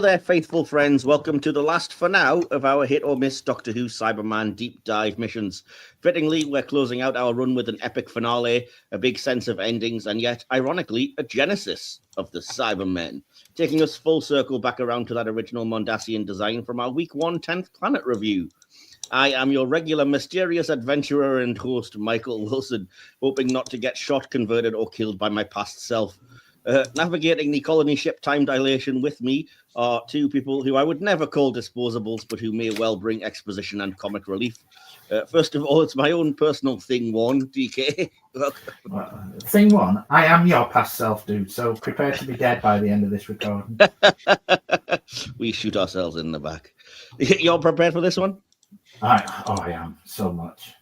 there, faithful friends. Welcome to the last, for now, of our hit or miss Doctor Who Cyberman deep dive missions. Fittingly, we're closing out our run with an epic finale, a big sense of endings, and yet, ironically, a genesis of the Cybermen, taking us full circle back around to that original Mondasian design from our Week 1 10th Planet review. I am your regular mysterious adventurer and host, Michael Wilson, hoping not to get shot, converted, or killed by my past self. Navigating the colony ship time dilation with me are two people who I would never call disposables, but who may well bring exposition and comic relief. First of all, it's my own personal thing one, DK. Thing one, I am your past self, dude, so prepare to be dead by the end of this recording. We shoot ourselves in the back. You're prepared for this one? I am, so much.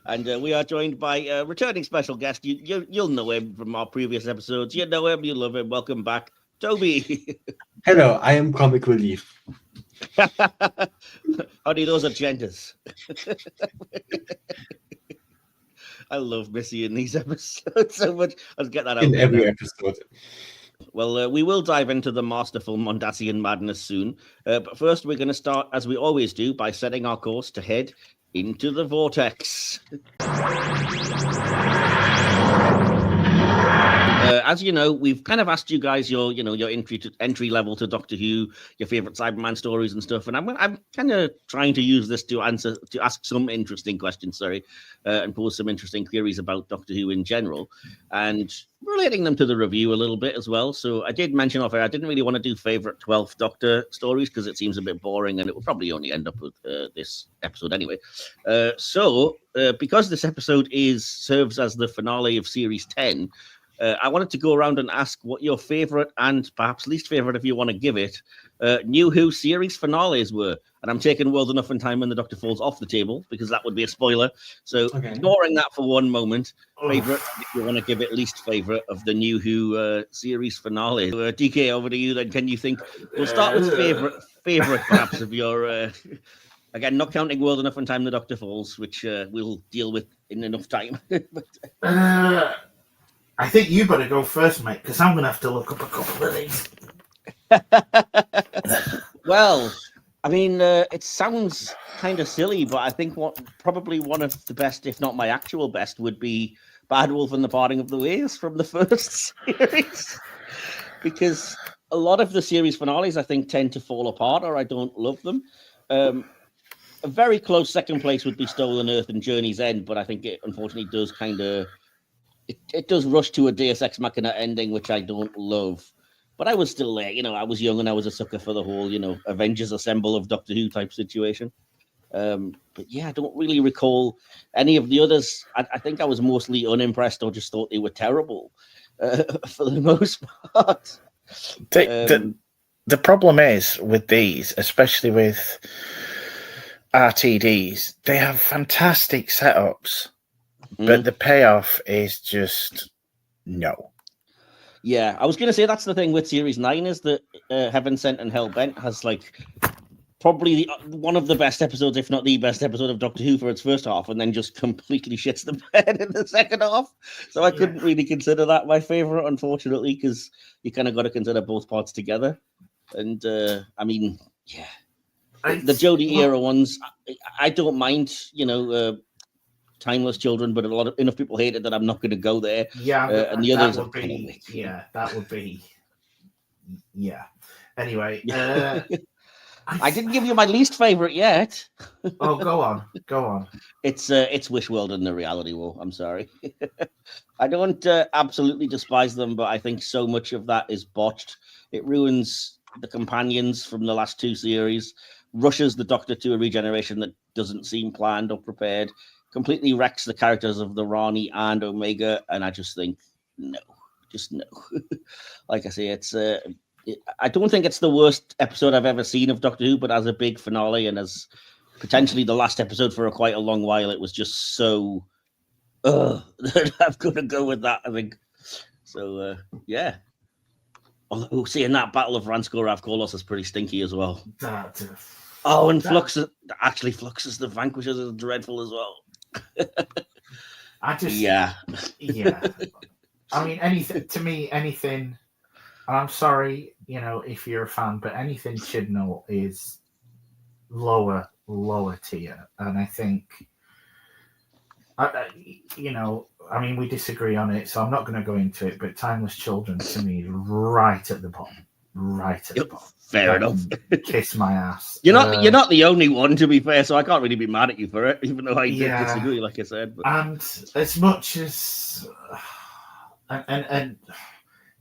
And we are joined by a returning special guest. You'll know him from our previous episodes. You know him, you love him. Welcome back, Tobi. Hello, I am comic relief. Honey, those are genders. I love Missy in these episodes so much. Let's get that out in there every now. episode. Well, we will dive into the masterful Mondasian madness soon. But first, we're going to start, as we always do, by setting our course to head into the Vortex. As you know, we've kind of asked you guys your entry level to Doctor Who, your favorite Cyberman stories and stuff, and I'm kind of trying to use this to ask some interesting questions, and pose some interesting queries about Doctor Who in general, and relating them to the review a little bit as well. So I did mention off air I didn't really want to do favorite 12th Doctor stories because it seems a bit boring, and it will probably only end up with this episode anyway. So because this episode serves as the finale of Series 10. I wanted to go around and ask what your favorite and perhaps least favorite, if you want to give it, New Who series finales were. And I'm taking World Enough and Time when the Doctor Falls off the table because that would be a spoiler. So ignoring that for one moment, favorite, if you want to give it least favorite of the New Who series finale. DK, over to you then. Can you think? We'll start with favorite perhaps of your. Again, not counting World Enough and Time the Doctor Falls, which we'll deal with in enough time. I think you better go first, mate, because I'm going to have to look up a couple of these. Well, I mean, it sounds kind of silly, but I think probably one of the best, if not my actual best, would be Bad Wolf and the Parting of the Ways from the first series. Because a lot of the series finales, I think, tend to fall apart, or I don't love them. A very close second place would be Stolen Earth and Journey's End, but I think it unfortunately does kind of... It does rush to a Deus Ex Machina ending, which I don't love. But I was still there. I was young and I was a sucker for the whole, Avengers Assemble of Doctor Who type situation. But yeah, I don't really recall any of the others. I think I was mostly unimpressed or just thought they were terrible for the most part. The problem is with these, especially with RTDs, they have fantastic setups. But the payoff is just no. Yeah, I was going to say that's the thing with Series 9 is that Heaven Sent and Hell Bent has probably one of the best episodes, if not the best episode of Doctor Who for its first half, and then just completely shits the bed in the second half. So I couldn't really consider that my favorite, unfortunately, because you kind of got to consider both parts together. And I mean, yeah, the Jodie era ones, I don't mind, Timeless Children, but enough people hate it that I'm not going to go there. Yeah, and the others would be, that would be, Anyway, I didn't give you my least favorite yet. Oh, go on. It's Wishworld and the Reality War. I'm sorry. I don't absolutely despise them, but I think so much of that is botched. It ruins the companions from the last two series, rushes the Doctor to a regeneration that doesn't seem planned or prepared. Completely wrecks the characters of the Rani and Omega, and I just think no. Like I say, I don't think it's the worst episode I've ever seen of Doctor Who, but as a big finale and as potentially the last episode for quite a long while, it was just so. I'm gonna go with that. I think so. Yeah. Although seeing that Battle of Ranskoor Kolos is pretty stinky as well. Flux is the Vanquishers is dreadful as well. I mean, anything I'm sorry, if you're a fan, but anything Chibnall is lower tier, and I think, we disagree on it, so I'm not going to go into it. But Timeless Children to me is right at the bottom, the bottom. Fair enough. Kiss my ass. You're not the only one, to be fair, so I can't really be mad at you for it, even though I disagree, like I said. But. And as much as and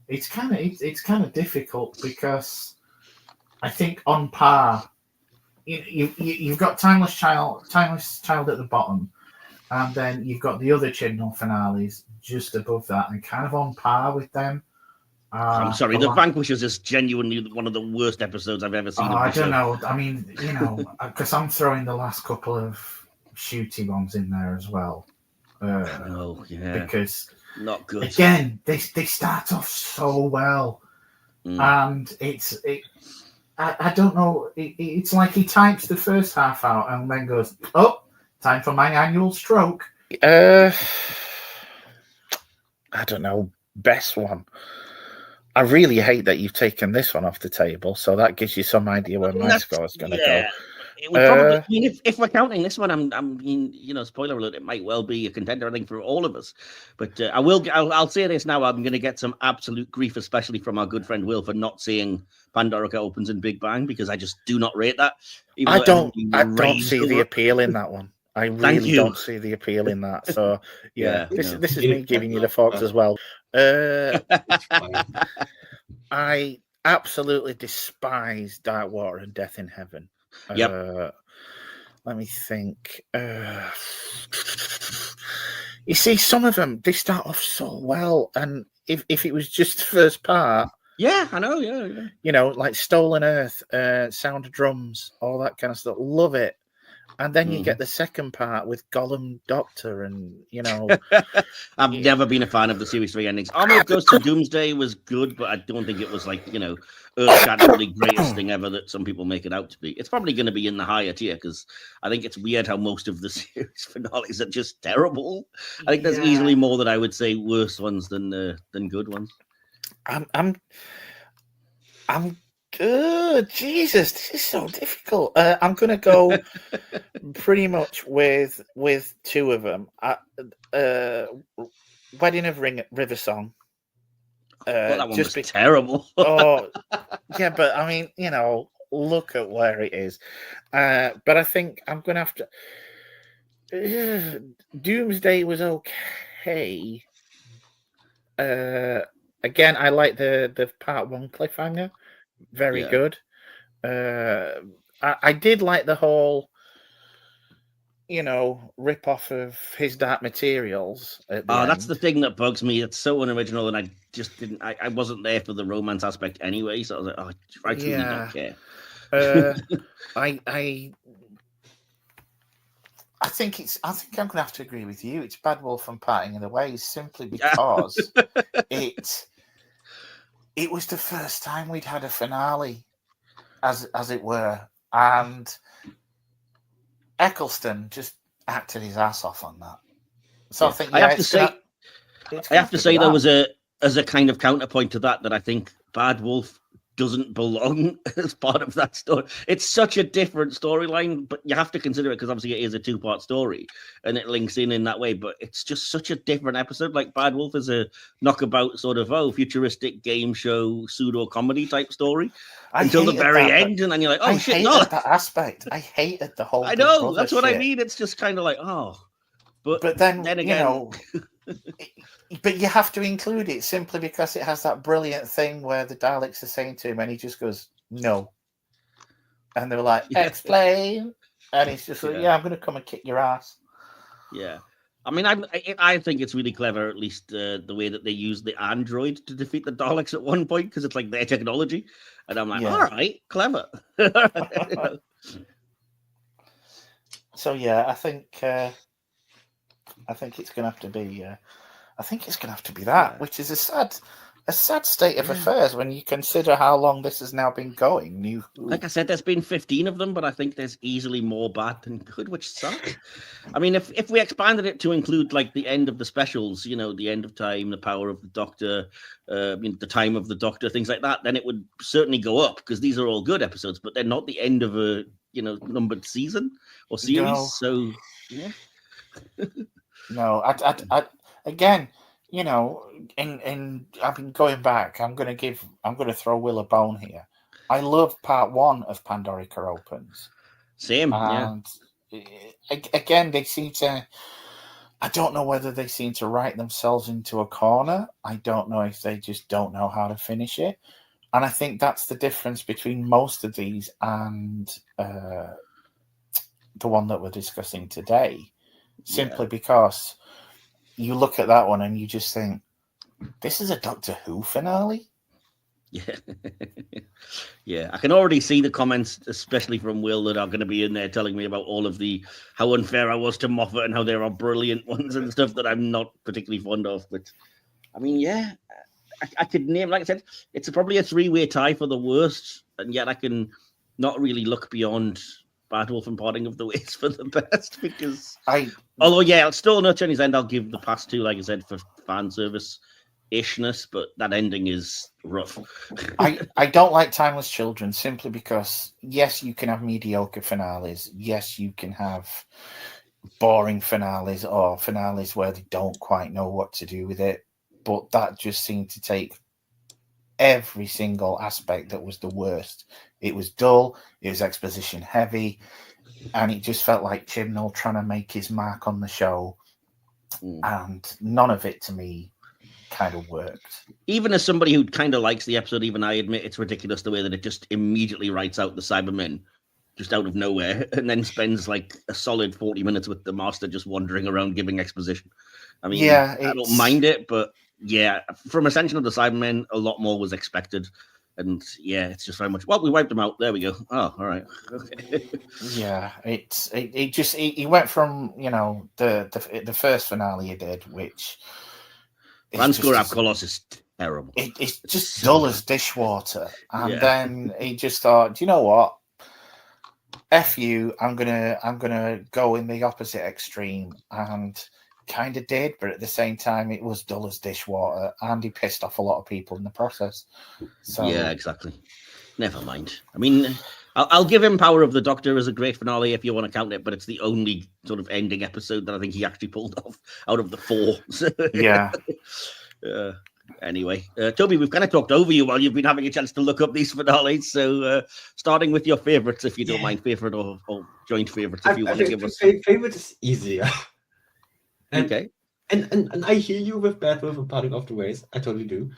it's kind of difficult because I think on par, you've got Timeless Child at the bottom, and then you've got the other Chibnall finales just above that, and kind of on par with them. I'm sorry, The Vanquishers is genuinely one of the worst episodes I've ever seen. I don't know. I mean, because I'm throwing the last couple of shooty ones in there as well. Because not good. Again, they start off so well, and I don't know. It's like he types the first half out and then goes, "Oh, time for my annual stroke." I don't know. Best one. I really hate that you've taken this one off the table, so that gives you some idea where my score is going to go. It would probably, I mean, if we're counting this one, spoiler alert, it might well be a contender, I think, for all of us. But I'll say this now: I'm going to get some absolute grief, especially from our good friend Will, for not seeing Pandorica Opens and Big Bang, because I just do not rate that. I don't see the appeal in that one. I really don't see the appeal in that. So this is me giving you the forks as well. I absolutely despise Dark Water and Death in Heaven. Let me think. You see, some of them, they start off so well, and if it was just the first part, I know, like Stolen Earth, Sound of Drums, all that kind of stuff, love it. And then you get the second part with Gollum Doctor, and I've never been a fan of the Series 3 endings. Army of Ghosts of Doomsday was good, but I don't think it was like, earth-shatteringly greatest thing ever that some people make it out to be. It's probably going to be in the higher tier because I think it's weird how most of the series finales are just terrible. I think there's easily more that I would say worse ones than good ones. Jesus, this is so difficult. I'm going to go pretty much with two of them. Wedding of River Song. That one was terrible. Yeah, but I mean, look at where it is. But I think I'm going to have to. Doomsday was okay. Again, I like the part one cliffhanger. Very good. I did like the whole, rip off of His Dark Materials. That's the thing that bugs me. It's so unoriginal, and I just didn't. I wasn't there for the romance aspect anyway, so I was like, I truly don't care. I think I'm going to have to agree with you. It's Bad Wolf and Parting in the Ways, simply because it was the first time we'd had a finale, as it were, and Eccleston just acted his ass off on that. So I think I have to say there was as a kind of counterpoint to that I think Bad Wolf doesn't belong as part of that story. It's such a different storyline, but you have to consider it because obviously it is a 2-part story and it links in that way, but it's just such a different episode. Like Bad Wolf is a knockabout sort of futuristic game show pseudo comedy type story until the very end, and then you're like, oh shit, no, that aspect. I hated the whole. I know, that's what I mean. It's just kind of like, but then again, but you have to include it simply because it has that brilliant thing where the Daleks are saying to him, and he just goes, "No," and they're like, "Explain," and he's just like, "Yeah, I'm going to come and kick your ass." Yeah, I mean, I think it's really clever, at least the way that they use the android to defeat the Daleks at one point, because it's like their technology, and I'm like, all right, clever. So I think it's going to have to be. I think it's going to have to be that, which is a a sad state of affairs when you consider how long this has now been going. Like I said, there's been 15 of them, but I think there's easily more bad than good, which sucks. I mean, if we expanded it to include like the end of the specials, the end of time, the power of the Doctor, the time of the Doctor, things like that, then it would certainly go up because these are all good episodes, but they're not the end of a numbered season or series. No. So yeah. No, I again, in I've been going back. I'm going to throw Will a bone here. I love part 1 of Pandorica Opens. Same, and again, they seem to. I don't know whether they seem to write themselves into a corner. I don't know if they just don't know how to finish it. And I think that's the difference between most of these and the one that we're discussing today. Simply because you look at that one and you just think, this is a Doctor Who finale? Yeah. Yeah, I can already see the comments, especially from Will, that are going to be in there telling me about all of how unfair I was to Moffat and how there are brilliant ones and stuff that I'm not particularly fond of. But I mean, yeah, I could name, like I said, it's probably a 3-way tie for the worst, and yet I can not really look beyond Bad Wolf and Parting of the Ways for the best, because although I'll still not Johnny's End, I'll give the past 2, like I said, for fan service ishness, but that ending is rough. I don't like Timeless Children simply because yes, you can have mediocre finales, yes, you can have boring finales or finales where they don't quite know what to do with it, but that just seemed to take every single aspect that was the worst. It was dull, it was exposition heavy, and it just felt like Chibnall trying to make his mark on the show, and none of it to me kind of worked. Even as somebody who kind of likes the episode, even I admit it's ridiculous the way that it just immediately writes out the Cybermen just out of nowhere and then spends like a solid 40 minutes with the Master just wandering around giving exposition. I mean, I don't mind it, but yeah, from Ascension of the Cybermen, a lot more was expected. And yeah, it's just very much, well, we wiped them out. There we go. Oh, all right. Okay. Yeah, he went from, the first finale he did, which Vanscour Colossus is terrible. It's just dull as dishwater. And then he just thought, do you know what? F you, I'm gonna go in the opposite extreme, and kind of did, but at the same time it was dull as dishwater, and he pissed off a lot of people in the process. So yeah, exactly. Never mind. I mean, I'll give him Power of the Doctor as a great finale if you want to count it, but it's the only sort of ending episode that I think he actually pulled off out of the 4. Yeah. Anyway, Toby, we've kind of talked over you while you've been having a chance to look up these finales. So, starting with your favorites, if you don't mind, favorite or joint favorites, if you want to give us. Favorite is easier. Okay. And I hear you with Bad Wolf and Parting of the Ways. I totally do.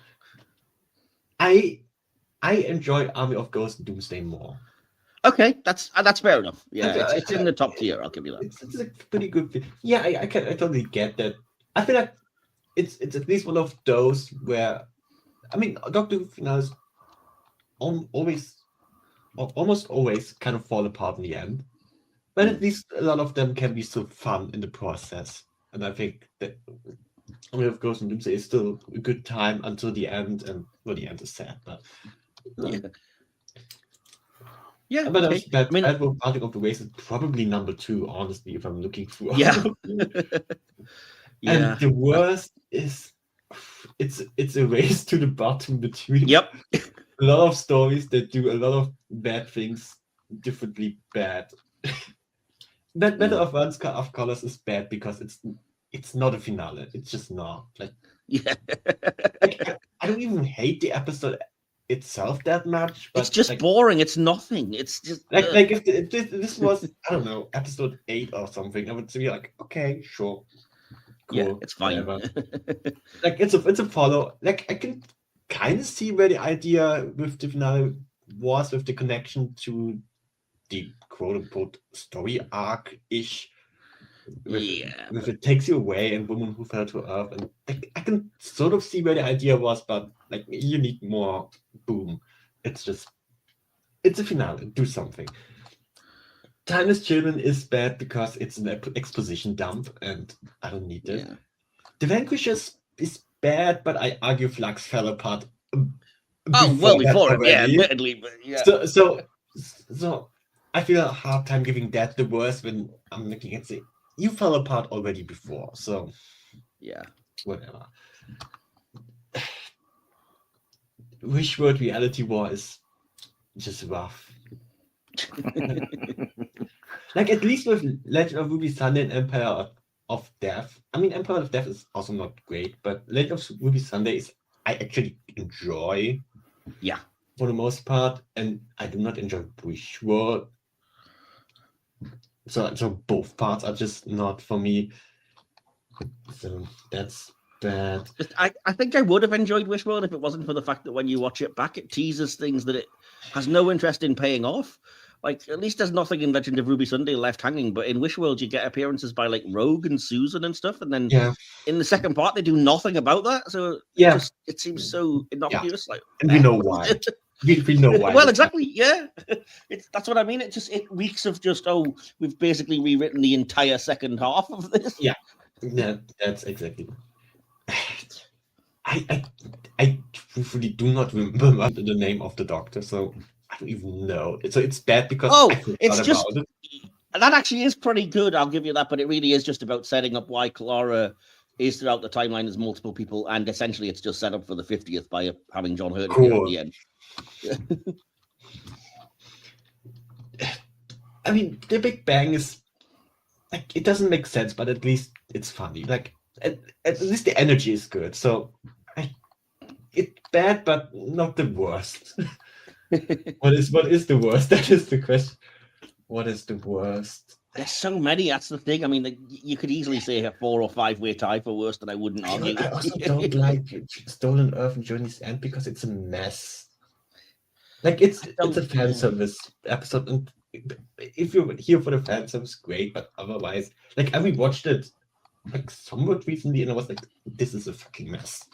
I enjoy Army of Ghosts and Doomsday more. Okay, that's fair enough. Yeah, it's in the top tier. I'll give you that. It's a pretty good. Yeah, I totally get that. I feel like it's at least one of those where, I mean, Doctor Who finales almost always kind of fall apart in the end, but at least a lot of them can be so fun in the process. And I think that Army of Ghosts and Doomsday is still a good time until the end, and well, the end is sad, but yeah. But Okay. Bad Wolf Parting of the Ways is probably number 2, honestly, if I'm looking through. Yeah. And the worst is it's a race to the bottom between a lot of stories that do a lot of bad things differently bad. Battle of Vanscour of Colors is bad because it's not a finale. It's just not. Like, I don't even hate the episode itself that much. But it's just boring. It's nothing. It's just like if this was, I don't know, episode 8 or something, I would be like, okay, sure. Cool, yeah, it's fine. Like it's a follow. Like I can kind of see where the idea with the finale was, with the connection to the quote-unquote story arc-ish. With it takes you away and Woman Who Fell to Earth, and I can sort of see where the idea was, but like you need more boom. It's a finale. Do something. Timeless Children is bad because it's an exposition dump, and I don't need it. The Vanquishers is bad, but I argue Flux fell apart. Well that before it, yeah, already. admittedly, but yeah. So I feel a hard time giving that the worst when I'm looking at it. You fell apart already before, so Yeah. whatever. Wishword Reality War is just rough. Like, at least with Legend of Ruby Sunday and Empire of Death. I mean, Empire of Death is also not great, but Legend of Ruby Sunday is I actually enjoy. Yeah. For the most part, and I do not enjoy Wishword. So both parts are just not for me. So that's bad. I think I would have enjoyed Wishworld if it wasn't for the fact that when you watch it back, it teases things that it has no interest in paying off. Like, at least there's nothing in Legend of Ruby Sunday left hanging, but in Wishworld you get appearances by like Rogue and Susan and stuff, and then in the second part they do nothing about that. So it seems so innocuous. Like, and we know why. We know why. Well, exactly. Yeah, that's what I mean. It reeks of just we've basically rewritten the entire second half of this. Yeah, that's exactly. I truthfully do not remember the name of the doctor, so I don't even know. So it's bad because it's just that actually is pretty good. I'll give you that, but it really is just about setting up why Clara is throughout the timeline as multiple people, and essentially it's just set up for the 50th by having John Hurt appear at the end. I mean, the Big Bang is like, it doesn't make sense, but at least it's funny. Like, at least the energy is good. So it's bad, but not the worst. What is the worst? That is the question. What is the worst? There's so many. That's the thing. I mean, you could easily say a 4 or 5 way tie for worst, and I wouldn't argue. I also don't like Stolen Earth and Journey's End because it's a mess. Like, it's a fan service episode, and if you're here for the fan service, great. But otherwise, like, I rewatched it like somewhat recently, and I was like, "This is a fucking mess."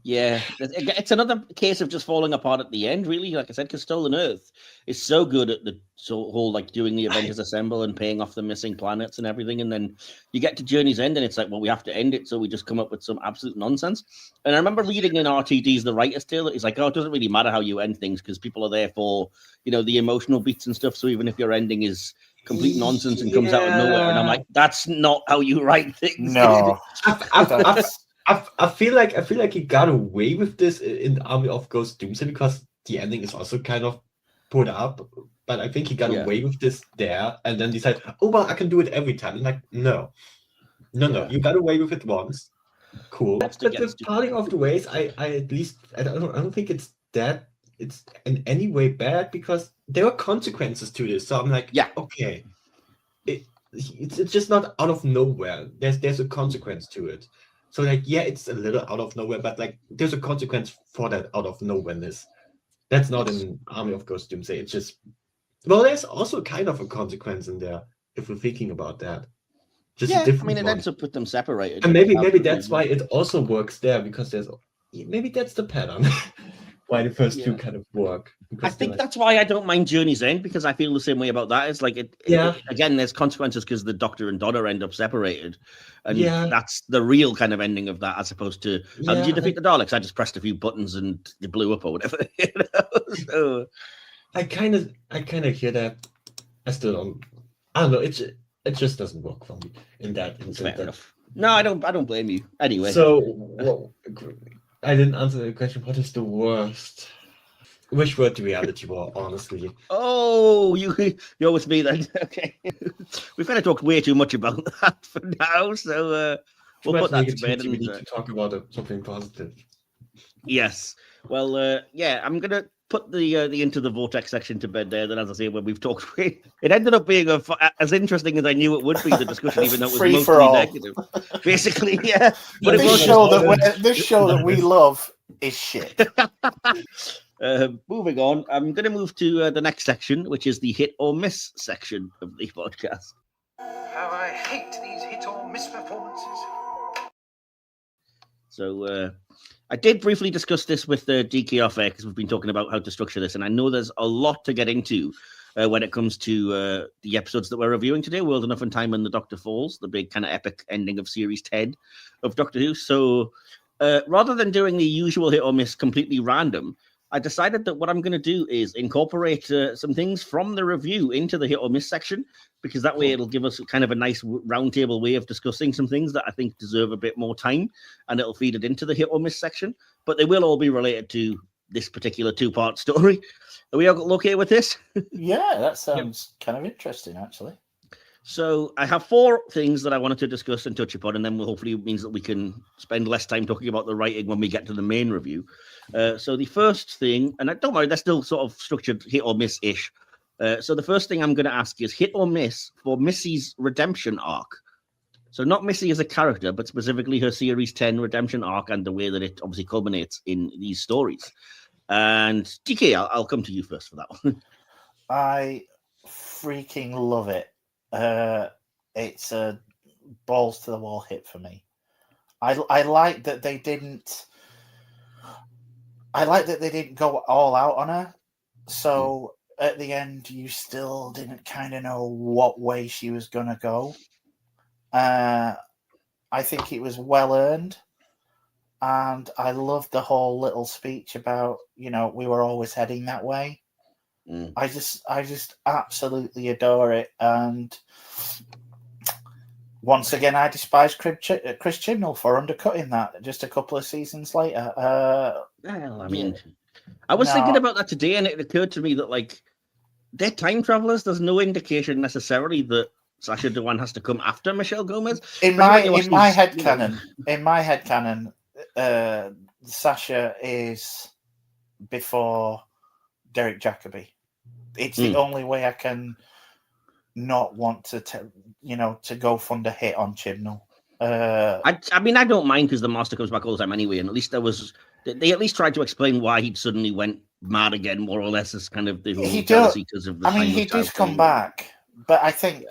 Yeah, it's another case of just falling apart at the end, really. Like I said, because Stolen Earth is so good at the whole, like, doing the Avengers Assemble and paying off the missing planets and everything, and then you get to Journey's End, and it's like, well, we have to end it, so we just come up with some absolute nonsense. And I remember reading in RTD's The Writer's Tale, it's like, it doesn't really matter how you end things because people are there for, the emotional beats and stuff. So even if your ending is complete nonsense and comes out of nowhere, and I'm like, that's not how you write things. No. I feel like he got away with this in Army of Ghost Doomsday because the ending is also kind of put up, but I think he got away with this there and then decided, oh well, I can do it every time. And like, no, you got away with it once, cool. But with Parting of the Ways, I don't think it's in any way bad because there are consequences to this. So I'm like, okay, it's just not out of nowhere. There's a consequence to it. So, like, it's a little out of nowhere, but, like, there's a consequence for that out of nowhereness. That's not in Army of Ghost Doomsday. It's just, well, there's also kind of a consequence in there, if we're thinking about that. Just a different it ends up with them separated. And maybe that's why it also works there, because maybe that's the pattern. Why the first two kind of work. I think that's why I don't mind Journey's End, because I feel the same way about that. It's like, again, there's consequences because the Doctor and Donna end up separated. And that's the real kind of ending of that, as opposed to, how did you defeat the Daleks? I just pressed a few buttons and they blew up or whatever. So, I kind of hear that. I don't know. It just doesn't work for me in that instance. Fair enough. No, I don't blame you. Anyway. So, I didn't answer the question. What is the worst? Wishword Reality War, honestly. Oh, you're with me then. Okay. We've kind of talked way too much about that for now, so we'll put that to bed. We need to talk about something positive. Yes. Well, I'm going to put the Into the Vortex section to bed there. Then, as I say, when we've talked, it ended up being as interesting as I knew it would be, the discussion, even though it was mostly negative. Basically, yeah. But this show that we love is shit. Moving on, I'm going to move to the next section, which is the hit or miss section of the podcast. How I hate these hit or miss performances. So I did briefly discuss this with DK off air because we've been talking about how to structure this, and I know there's a lot to get into. when it comes to the episodes that we're reviewing today, World Enough and Time and the Doctor Falls, the big kind of epic ending of Series 10 of Doctor Who. So rather than doing the usual hit or miss completely random, I decided that what I'm going to do is incorporate some things from the review into the hit or miss section, because that way it'll give us kind of a nice roundtable way of discussing some things that I think deserve a bit more time, and it'll feed it into the hit or miss section. But they will all be related to this particular 2-part story. Are we all okay with this? Yeah, that sounds kind of interesting, actually. So I have 4 things that I wanted to discuss and touch upon, and then hopefully it means that we can spend less time talking about the writing when we get to the main review. So the first thing, and don't worry, they're still sort of structured hit or miss-ish. So the first thing I'm going to ask is hit or miss for Missy's redemption arc. So not Missy as a character, but specifically her Series 10 redemption arc and the way that it obviously culminates in these stories. And TK, I'll come to you first for that one. I freaking love it. It's a balls to the wall hit for me. I like that they didn't. I like that they didn't go all out on her. So at the end, you still didn't kind of know what way she was gonna go. I think it was well earned, and I loved the whole little speech about we were always heading that way. I just absolutely adore it, and once again, I despise Chris Chibnall for undercutting that just a couple of seasons later. Well, I mean, I was thinking about that today, and it occurred to me that they're time travelers. There's no indication necessarily that Sasha Dewan has to come after Michelle Gomez. In my headcanon, Sasha is before Derek Jacobi. It's the only way I can not want to go fund a hit on Chibnall. I mean, I don't mind because the Master comes back all the time anyway, and at least they at least tried to explain why he suddenly went mad again, more or less, as kind of the whole jealousy because of the. I mean, he does come back, but I think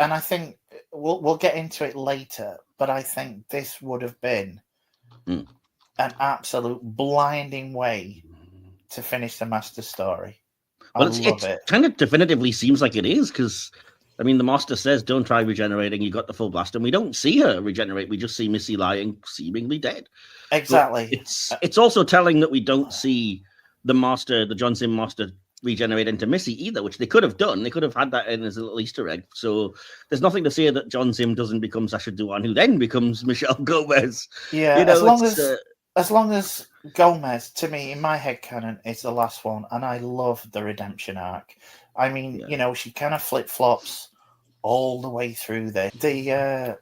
we'll get into it later. But I think this would have been an absolute blinding way to finish the Master story. Well, it kind of definitively seems like it is, because I mean, the Master says, "Don't try regenerating. You got the full blast," and we don't see her regenerate. We just see Missy lying, seemingly dead. Exactly. But it's also telling that we don't see the Master, the John Sim Master, regenerate into Missy either, which they could have done. They could have had that in as a little Easter egg. So there's nothing to say that John Sim doesn't become Sasha Dewan, who then becomes Michelle Gomez. Yeah, as long as Gomez, to me, in my headcanon, is the last one, and I love the redemption arc. I mean, she kind of flip-flops all the way through there.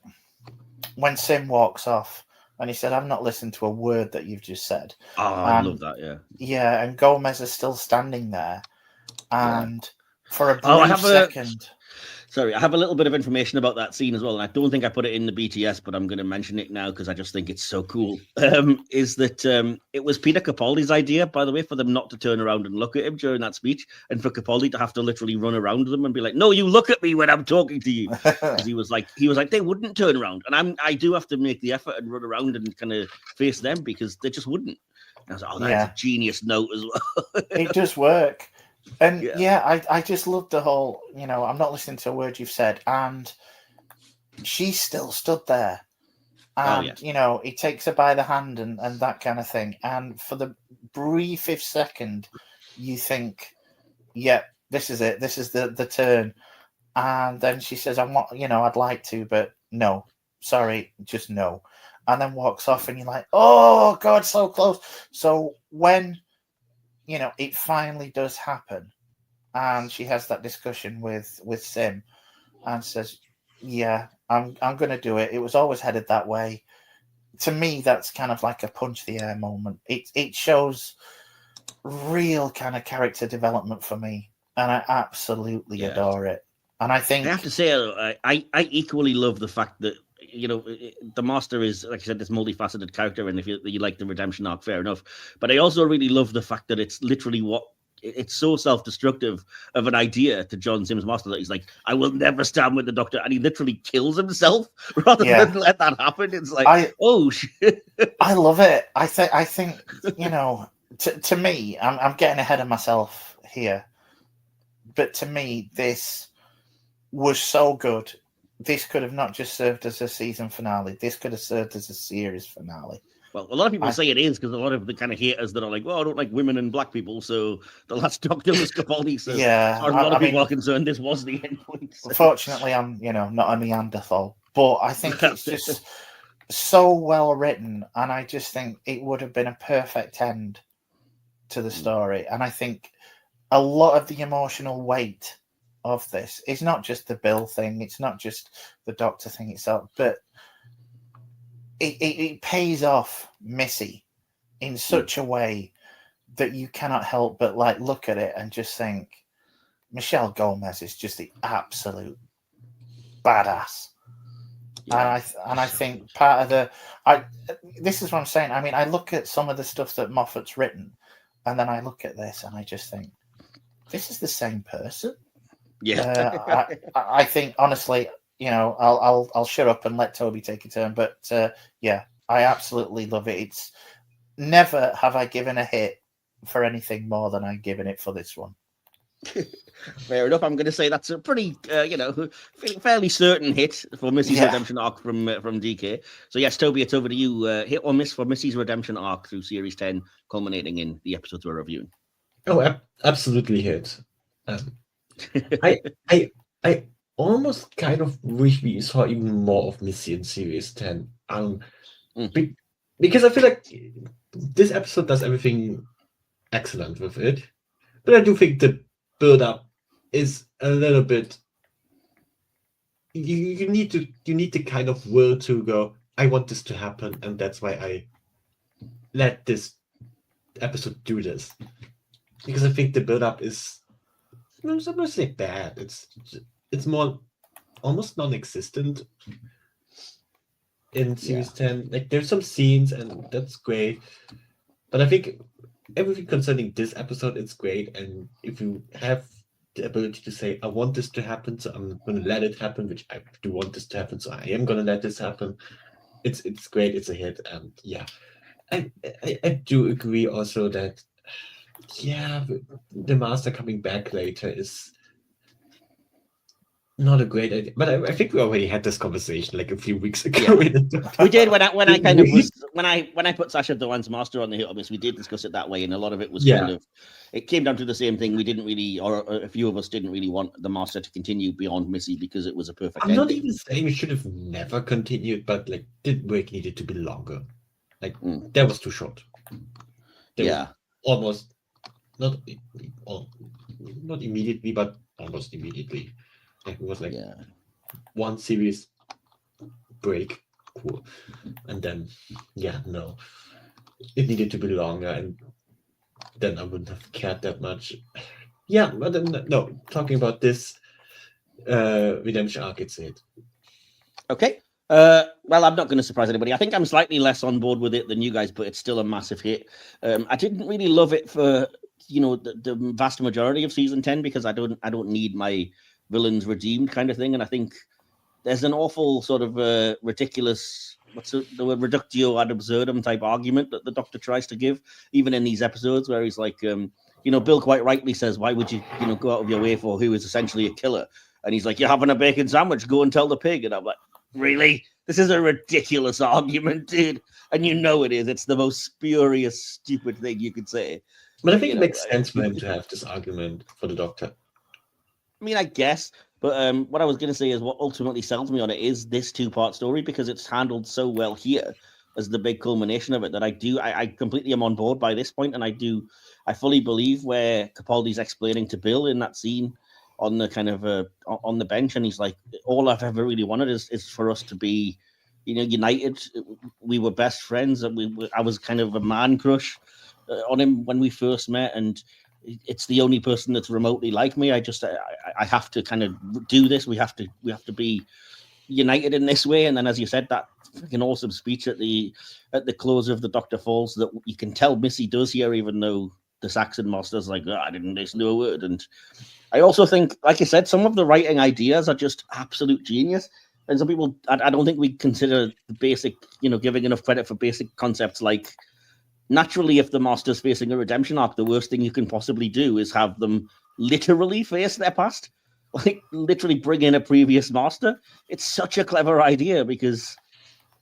When Sim walks off, and he said, "I've not listened to a word that you've just said." Oh, I love that, yeah. Yeah, and Gomez is still standing there, and for a brief second... Sorry, I have a little bit of information about that scene as well, and I don't think I put it in the BTS, but I'm going to mention it now because I just think it's so cool. Is that it was Peter Capaldi's idea, by the way, for them not to turn around and look at him during that speech, and for Capaldi to have to literally run around them and be like, "No, you look at me when I'm talking to you." Because he was like, they wouldn't turn around, and I do have to make the effort and run around and kind of face them because they just wouldn't. And I was like, "Oh, that's a genius note as well." It does work. And I just love the whole, I'm not listening to a word you've said. And she still stood there. And, he takes her by the hand and that kind of thing. And for the briefest second, you think, yeah, this is it. This is the turn. And then she says, I'd like to, but no, sorry, just no. And then walks off and you're like, oh, God, so close. So when... it finally does happen, and she has that discussion with Sim, and says, "Yeah, I'm going to do it. It was always headed that way." To me, that's kind of like a punch the air moment. It shows real kind of character development for me, and I absolutely adore it. And I think I have to say, I equally love the fact that the Master is, like I said, this multifaceted character, and if you like the redemption arc, fair enough. But I also really love the fact that it's literally it's so self-destructive of an idea to John Sim's Master that he's like, "I will never stand with the Doctor," and he literally kills himself rather than let that happen. It's like, oh shit! I love it. I think to me, I'm getting ahead of myself here, But to me, this was so good. This could have not just served as a season finale. This could have served as a series finale. Well, a lot of people say it is because a lot of the kind of haters that are like, "Well, I don't like women and black people," so the last Doctor was Capaldi. So Yeah, as far as a lot of I people mean, are concerned, this was the end point. So. Unfortunately, I'm not a Neanderthal, but I think it's just so well written, and I just think it would have been a perfect end to the story. And I think a lot of the emotional weight of this is not just the Bill thing, it's not just the Doctor thing itself, but it pays off Missy in such a way that you cannot help but like look at it and just think Michelle Gomez is just the absolute badass. Yeah. And I think part of this is what I'm saying. I mean, I look at some of the stuff that Moffat's written, and then I look at this and I just think this is the same person. Yeah. I think honestly, I'll shut up and let Toby take a turn. But yeah, I absolutely love it. It's never have I given a hit for anything more than I've given it for this one. Fair enough. I'm going to say that's a pretty, fairly certain hit for Missy's redemption arc from DK. So yes, Toby, it's over to you. Hit or miss for Missy's redemption arc through Series 10, culminating in the episodes we're reviewing. Oh, absolutely hit. I almost kind of wish we saw even more of Missy in Series 10. Because I feel like this episode does everything excellent with it. But I do think the build-up is a little bit... You need the kind of will to go, I want this to happen, and that's why I let this episode do this. Because I think the build-up is... I'm not going to say bad. It's more almost non-existent in Series 10. Like, there's some scenes, and that's great. But I think everything concerning this episode is great. And if you have the ability to say, I want this to happen, so I'm going to let it happen, which I do want this to happen, so I am going to let this happen. It's great. It's a hit. And yeah, I do agree also that, yeah, the Master coming back later is not a great idea, but I think we already had this conversation like a few weeks ago. Yeah. We did when I put Sasha Dewan's Master on the hit or miss. We did discuss it that way, and a lot of it was kind of it came down to the same thing. We didn't really, or a few of us didn't really want the Master to continue beyond Missy because it was a perfect. I'm not even saying we should have never continued, but like the break needed to be longer. Like that was too short. Was almost not immediately, but almost immediately. Like it was like one series break, cool, and then no, it needed to be longer, and then I wouldn't have cared that much. Yeah, but then, no, talking about this redemption arc, it's it. Okay. Well, I'm not going to surprise anybody. I think I'm slightly less on board with it than you guys, but it's still a massive hit. I didn't really love it for the vast majority of season 10 because I don't need my villains redeemed kind of thing, and I think there's an awful sort of ridiculous the word reductio ad absurdum type argument that the Doctor tries to give even in these episodes where he's like Bill quite rightly says, why would you go out of your way for who is essentially a killer, and he's like, you're having a bacon sandwich, go and tell the pig, and I'm like, really? This is a ridiculous argument, dude, and it is. It's the most spurious stupid thing you could say, but I think it makes sense for him to have this argument for the Doctor. I mean, I guess, but what I was going to say is what ultimately sells me on it is this two-part story because it's handled so well here as the big culmination of it that I completely am on board by this point, and I fully believe where Capaldi's explaining to Bill in that scene on the kind of on the bench, and he's like, all I've ever really wanted is for us to be, united. We were best friends, and I was kind of a man crush on him when we first met, and it's the only person that's remotely like me. I have to kind of do this. We have to be united in this way. And then, as you said, that fucking awesome speech at the close of the Doctor Falls that you can tell Missy does here, even though the Saxon Master's like, I didn't listen to a word. And I also think, like I said, some of the writing ideas are just absolute genius. And some people, I don't think we consider the basic, giving enough credit for basic concepts like, naturally, if the Master's facing a redemption arc, the worst thing you can possibly do is have them literally face their past, like literally bring in a previous master. It's such a clever idea because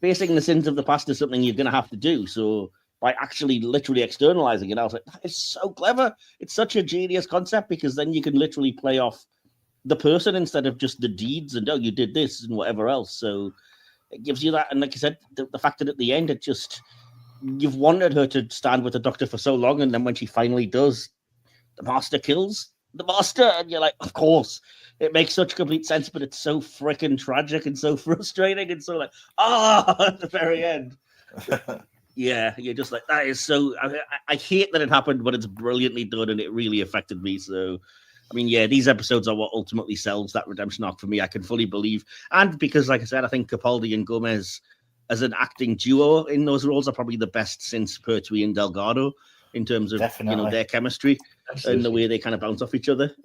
facing the sins of the past is something you're going to have to do. So by actually literally externalizing it, I was like, that is so clever. It's such a genius concept because then you can literally play off the person instead of just the deeds and, oh, you did this and whatever else. So it gives you that. And like you said, the fact that at the end, it just, you've wanted her to stand with the Doctor for so long. And then when she finally does, the Master kills the Master. And you're like, of course. It makes such complete sense, but it's so freaking tragic and so frustrating and so like, at the very end. Yeah, you're just like, that is so... I hate that it happened, but it's brilliantly done and it really affected me. So, I mean, yeah, these episodes are what ultimately sells that redemption arc for me. I can fully believe. And because, like I said, I think Capaldi and Gomez as an acting duo in those roles are probably the best since Pertwee and Delgado in terms of their chemistry. Absolutely. And the way they kind of bounce off each other.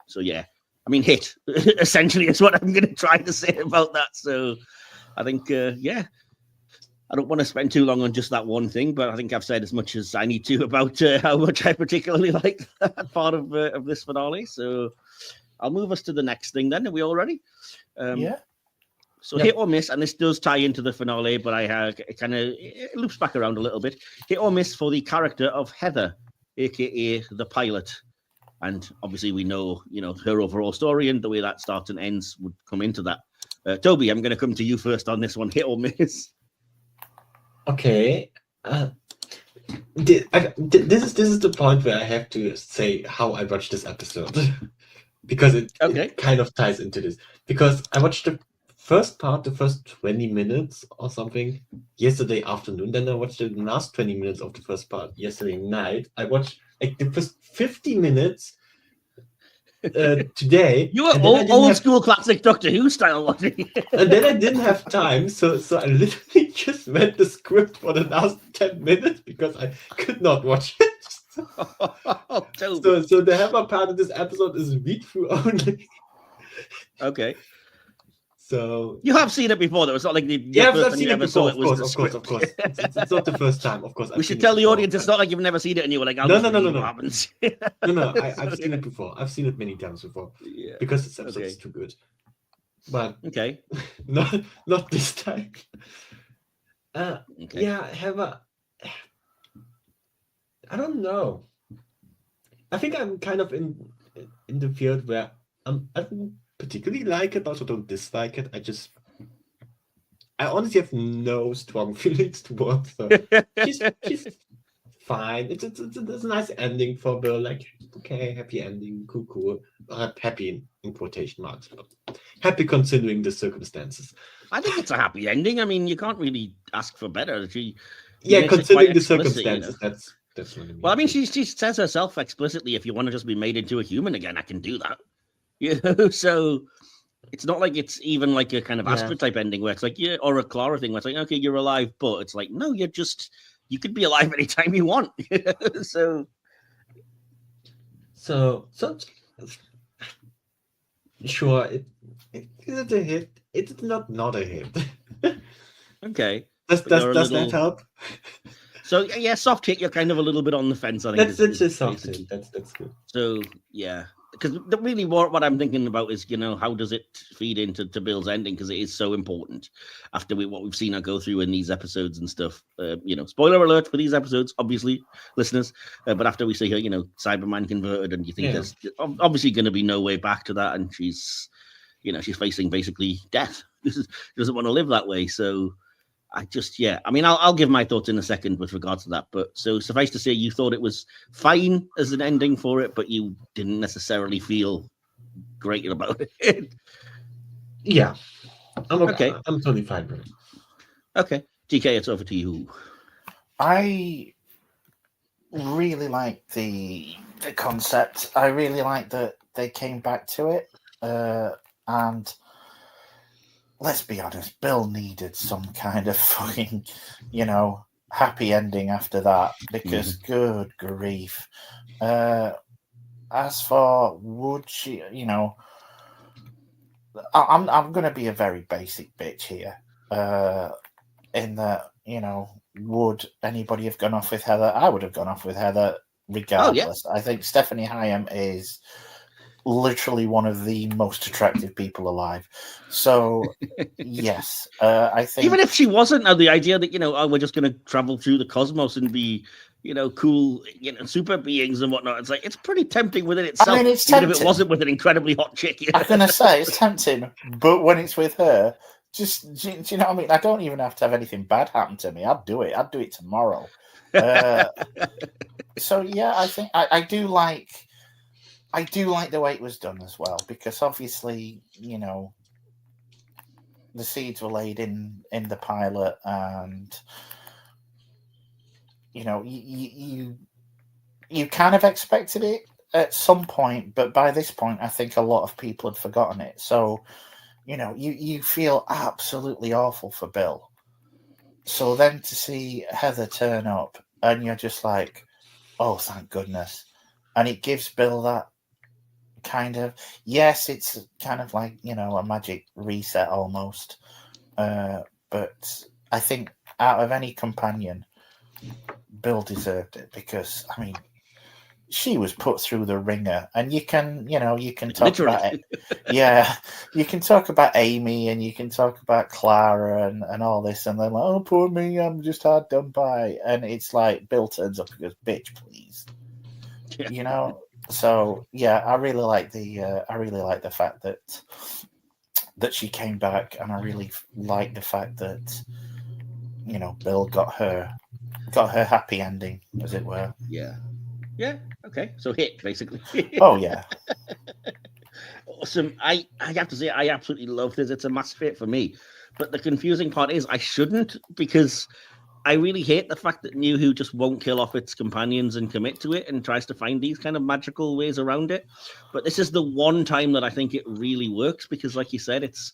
So, yeah. I mean, hit, essentially, is what I'm going to try to say about that. So I think, I don't want to spend too long on just that one thing, but I think I've said as much as I need to about how much I particularly like that part of this finale. So I'll move us to the next thing then. Are we all ready? Yeah. So hit or miss, and this does tie into the finale, but it loops back around a little bit. Hit or miss for the character of Heather, aka the pilot. And obviously we know, her overall story and the way that starts and ends would come into that. Tobi, I'm going to come to you first on this one. Hit or miss? Okay. This is the point where I have to say how I watched this episode. Because it kind of ties into this. Because I watched the first 20 minutes or something, yesterday afternoon. Then I watched the last 20 minutes of the first part yesterday night. I watched like the first 50 minutes today. You were old school classic Doctor Who style watching. And then I didn't have time, so I literally just read the script for the last 10 minutes because I could not watch it. So the Hammer part of this episode is read through only. Okay. So you have seen it before, though. It's not like the first time time you ever saw it was the script. Of course. It's not the first time, of course. We should tell the audience it's not like you've never seen it and you were like, no. What happens? No. I've seen it before. I've seen it many times before. Yeah. Because this episode is too good. But not this time. Yeah, Hammer. I don't know. I think I'm kind of in the field where I don't particularly like it, also don't dislike it. I honestly have no strong feelings towards her. She's fine. It's a nice ending for Bill. Like, okay, happy ending, cool. Happy in quotation marks. Happy considering the circumstances. I think it's a happy ending. I mean, you can't really ask for better. Considering the circumstances, that's what I mean. Well, I mean, she says herself explicitly, if you want to just be made into a human again, I can do that. So it's not like it's even like a kind of Astra type ending where it's like, or a Clara thing where it's like, okay, you're alive, but it's like, no, you could be alive anytime you want. So sure, is it a hit? It's not a hit. Okay. Does that help? So yeah, soft hit. You're kind of a little bit on the fence. I think that's just soft hit. That's good. So yeah, because really what I'm thinking about is, how does it feed into Bill's ending? Because it is so important after what we've seen her go through in these episodes and stuff. Spoiler alert for these episodes, obviously, listeners. But after we see her, Cyberman converted, and you think there's obviously going to be no way back to that, and she's facing basically death. She doesn't want to live that way. So I mean, I'll give my thoughts in a second with regards to that. But so suffice to say, you thought it was fine as an ending for it, but you didn't necessarily feel great about it. Yeah. I'm okay. I'm totally fine with it. Okay. GK, it's over to you. I really like the concept. I really like that they came back to it. And let's be honest, Bill needed some kind of fucking, happy ending after that, because good grief. As for would she, I'm going to be a very basic bitch here. In that, would anybody have gone off with Heather? I would have gone off with Heather regardless. I think Stephanie HoM is literally one of the most attractive people alive. So, yes, I think... Even if she wasn't, now the idea that, we're just going to travel through the cosmos and be, cool, super beings and whatnot, it's like, it's pretty tempting within itself. I mean, it's even tempting. if it wasn't with an incredibly hot chick. I'm going to say it's tempting, but when it's with her, just, do you know what I mean? I don't even have to have anything bad happen to me. I'd do it. I'd do it tomorrow. So, yeah, I think I do like the way it was done as well, because obviously, the seeds were laid in the pilot, and you kind of expected it at some point, but by this point, I think a lot of people had forgotten it. So, you feel absolutely awful for Bill. So then to see Heather turn up, and you're just like, oh, thank goodness. And it gives Bill that kind of, yes, it's kind of like, a magic reset almost. But I think out of any companion, Bill deserved it, because, I mean, she was put through the ringer, and you can talk about it. Yeah, you can talk about Amy, and you can talk about Clara and all this, and they're like, oh, poor me, I'm just hard done by. And it's like, Bill turns up and goes, bitch, please. Yeah. So yeah, I really like the fact that she came back, and I really like the fact that Bill got her happy ending, as it were. Yeah. Okay. So hit, basically. Oh yeah. Awesome. I have to say, I absolutely love this. It's a massive hit for me. But the confusing part is I shouldn't, because I really hate the fact that New Who just won't kill off its companions and commit to it, and tries to find these kind of magical ways around it. But this is the one time that I think it really works, because, like you said, it's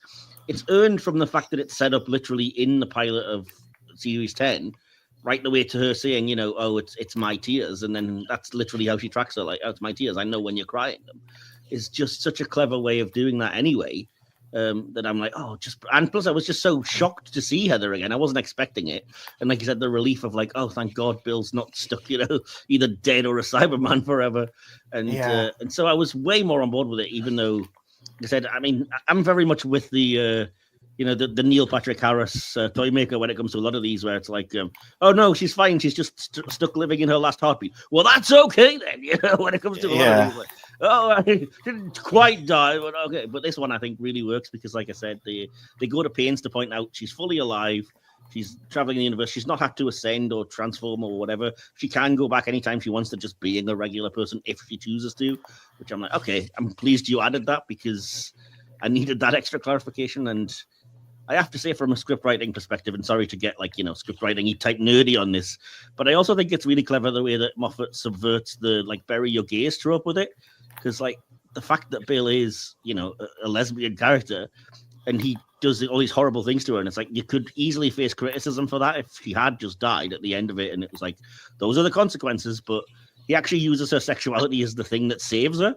earned from the fact that it's set up literally in the pilot of Series 10, right the way to her saying, oh, it's my tears, and then that's literally how she tracks her, like, oh, it's my tears, I know when you're crying them. It's just such a clever way of doing that anyway. That I'm like, oh, and plus I was just so shocked to see Heather again. I wasn't expecting it. And like you said, the relief of like, oh, thank God Bill's not stuck, either dead or a Cyberman forever. And so I was way more on board with it, even though, like I said, I mean, I'm very much with the Neil Patrick Harris toy maker when it comes to a lot of these, where it's like, oh no, she's fine, she's just stuck living in her last heartbeat. Well, that's okay then, when it comes to a lot of these, like, oh, I didn't quite die, but okay. But this one I think really works, because like I said, they go to pains to point out she's fully alive, she's traveling in the universe, she's not had to ascend or transform or whatever. She can go back anytime she wants to just being a regular person if she chooses to, which I'm like, okay, I'm pleased you added that, because I needed that extra clarification. And I have to say, from a script writing perspective, and sorry to get script writing type nerdy on this, but I also think it's really clever the way that Moffat subverts the bury your gays trope with it, because the fact that Bill is a lesbian character, and he does all these horrible things to her, and it's like you could easily face criticism for that if she had just died at the end of it, and it was like those are the consequences. But he actually uses her sexuality as the thing that saves her.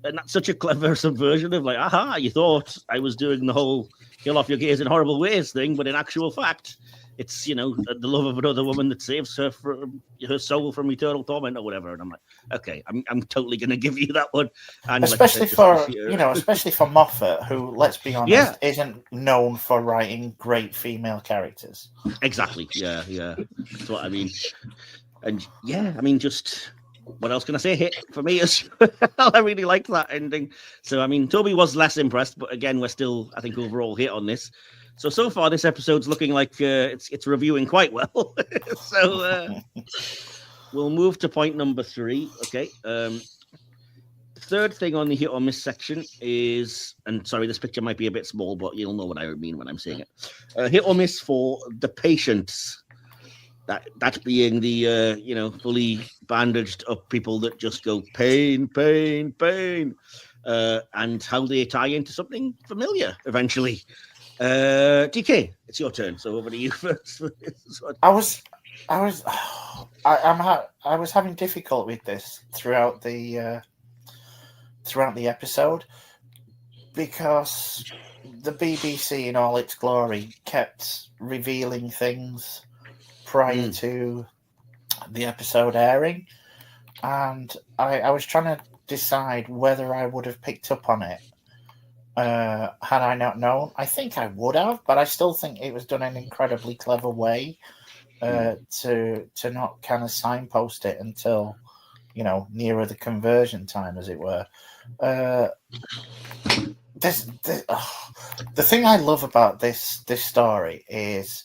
And that's such a clever subversion of aha, you thought I was doing the whole kill off your gays in horrible ways thing, but in actual fact, it's, the love of another woman that saves her from her soul from eternal torment or whatever. And I'm like, okay, I'm totally going to give you that one. And especially especially for Moffat, who, let's be honest, isn't known for writing great female characters. Exactly. Yeah. That's what I mean. And yeah, I mean, just... what else can I say? Hit for me as well. I really liked that ending. So, I mean, Tobi was less impressed, but again, we're still, I think, overall hit on this. So far, this episode's looking like it's reviewing quite well. So, we'll move to point number 3. Okay. Third thing on the hit or miss section is, and sorry, this picture might be a bit small, but you'll know what I mean when I'm saying it. Hit or miss for the patients. That being the fully bandaged up people that just go pain, pain, pain, and how they tie into something familiar eventually. DK, it's your turn. So over to you first. I was having difficulty with this throughout the episode, because the BBC in all its glory kept revealing things prior to the episode airing. and I was trying to decide whether I would have picked up on it had I not known. I think I would have, but I still think it was done in an incredibly clever way to not kind of signpost it until nearer the conversion time, as it were. The thing I love about this story is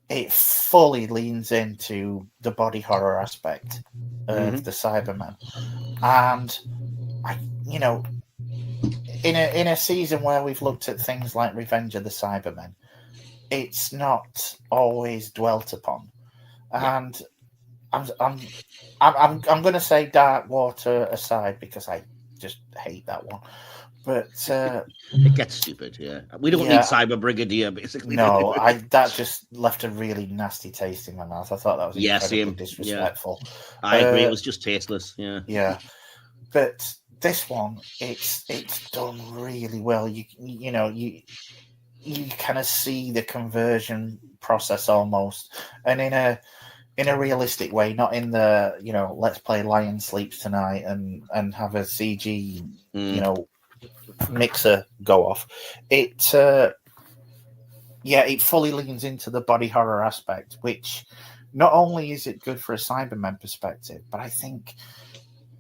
it fully leans into the body horror aspect of the Cybermen, and in a season where we've looked at things like Revenge of the Cybermen, it's not always dwelt upon, and I'm going to say Dark Water aside because I just hate that one. But it gets stupid. Yeah, we don't need Cyber Brigadier basically. No, that just left a really nasty taste in my mouth. I thought that was incredibly disrespectful. I agree. It was just tasteless. Yeah. But this one, it's done really well. You kind of see the conversion process almost, and in a realistic way, not in the let's play Lion Sleeps Tonight and have a CG mixer go off. It fully leans into the body horror aspect, which not only is it good for a Cyberman perspective, but I think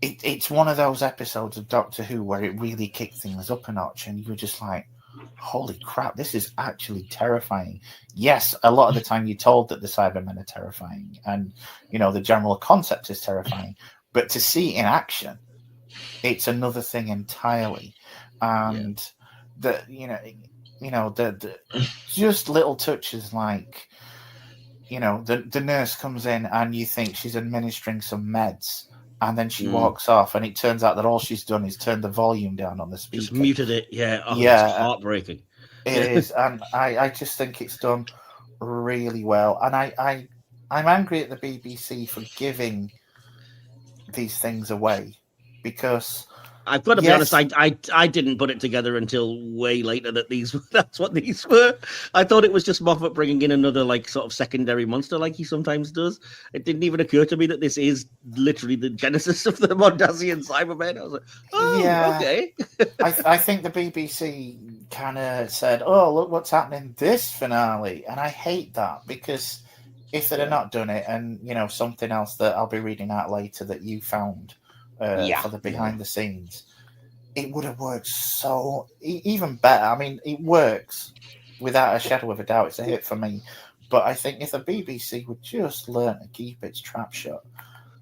it's one of those episodes of Doctor Who where it really kicked things up a notch, and you're just like, holy crap, this is actually terrifying. Yes, a lot of the time you're told that the Cybermen are terrifying, and the general concept is terrifying, but to see in action, it's another thing entirely. And the just little touches like the nurse comes in and you think she's administering some meds, and then she walks off, and it turns out that all she's done is turn the volume down on the speaker. Just muted it. It's heartbreaking. It is, and I just think it's done really well. And I'm angry at the BBC for giving these things away, because I've got to be honest, I didn't put it together until way later that that's what these were. I thought it was just Moffat bringing in another sort of secondary monster like he sometimes does. It didn't even occur to me that this is literally the genesis of the Mondasian Cybermen. I was like, okay. I think the BBC kind of said, oh, look what's happening this finale. And I hate that, because if they'd have not done it, and, something else that I'll be reading out later that you found for the behind the scenes, it would have worked so even better. I mean, it works without a shadow of a doubt. It's a hit for me. But I think if the BBC would just learn to keep its trap shut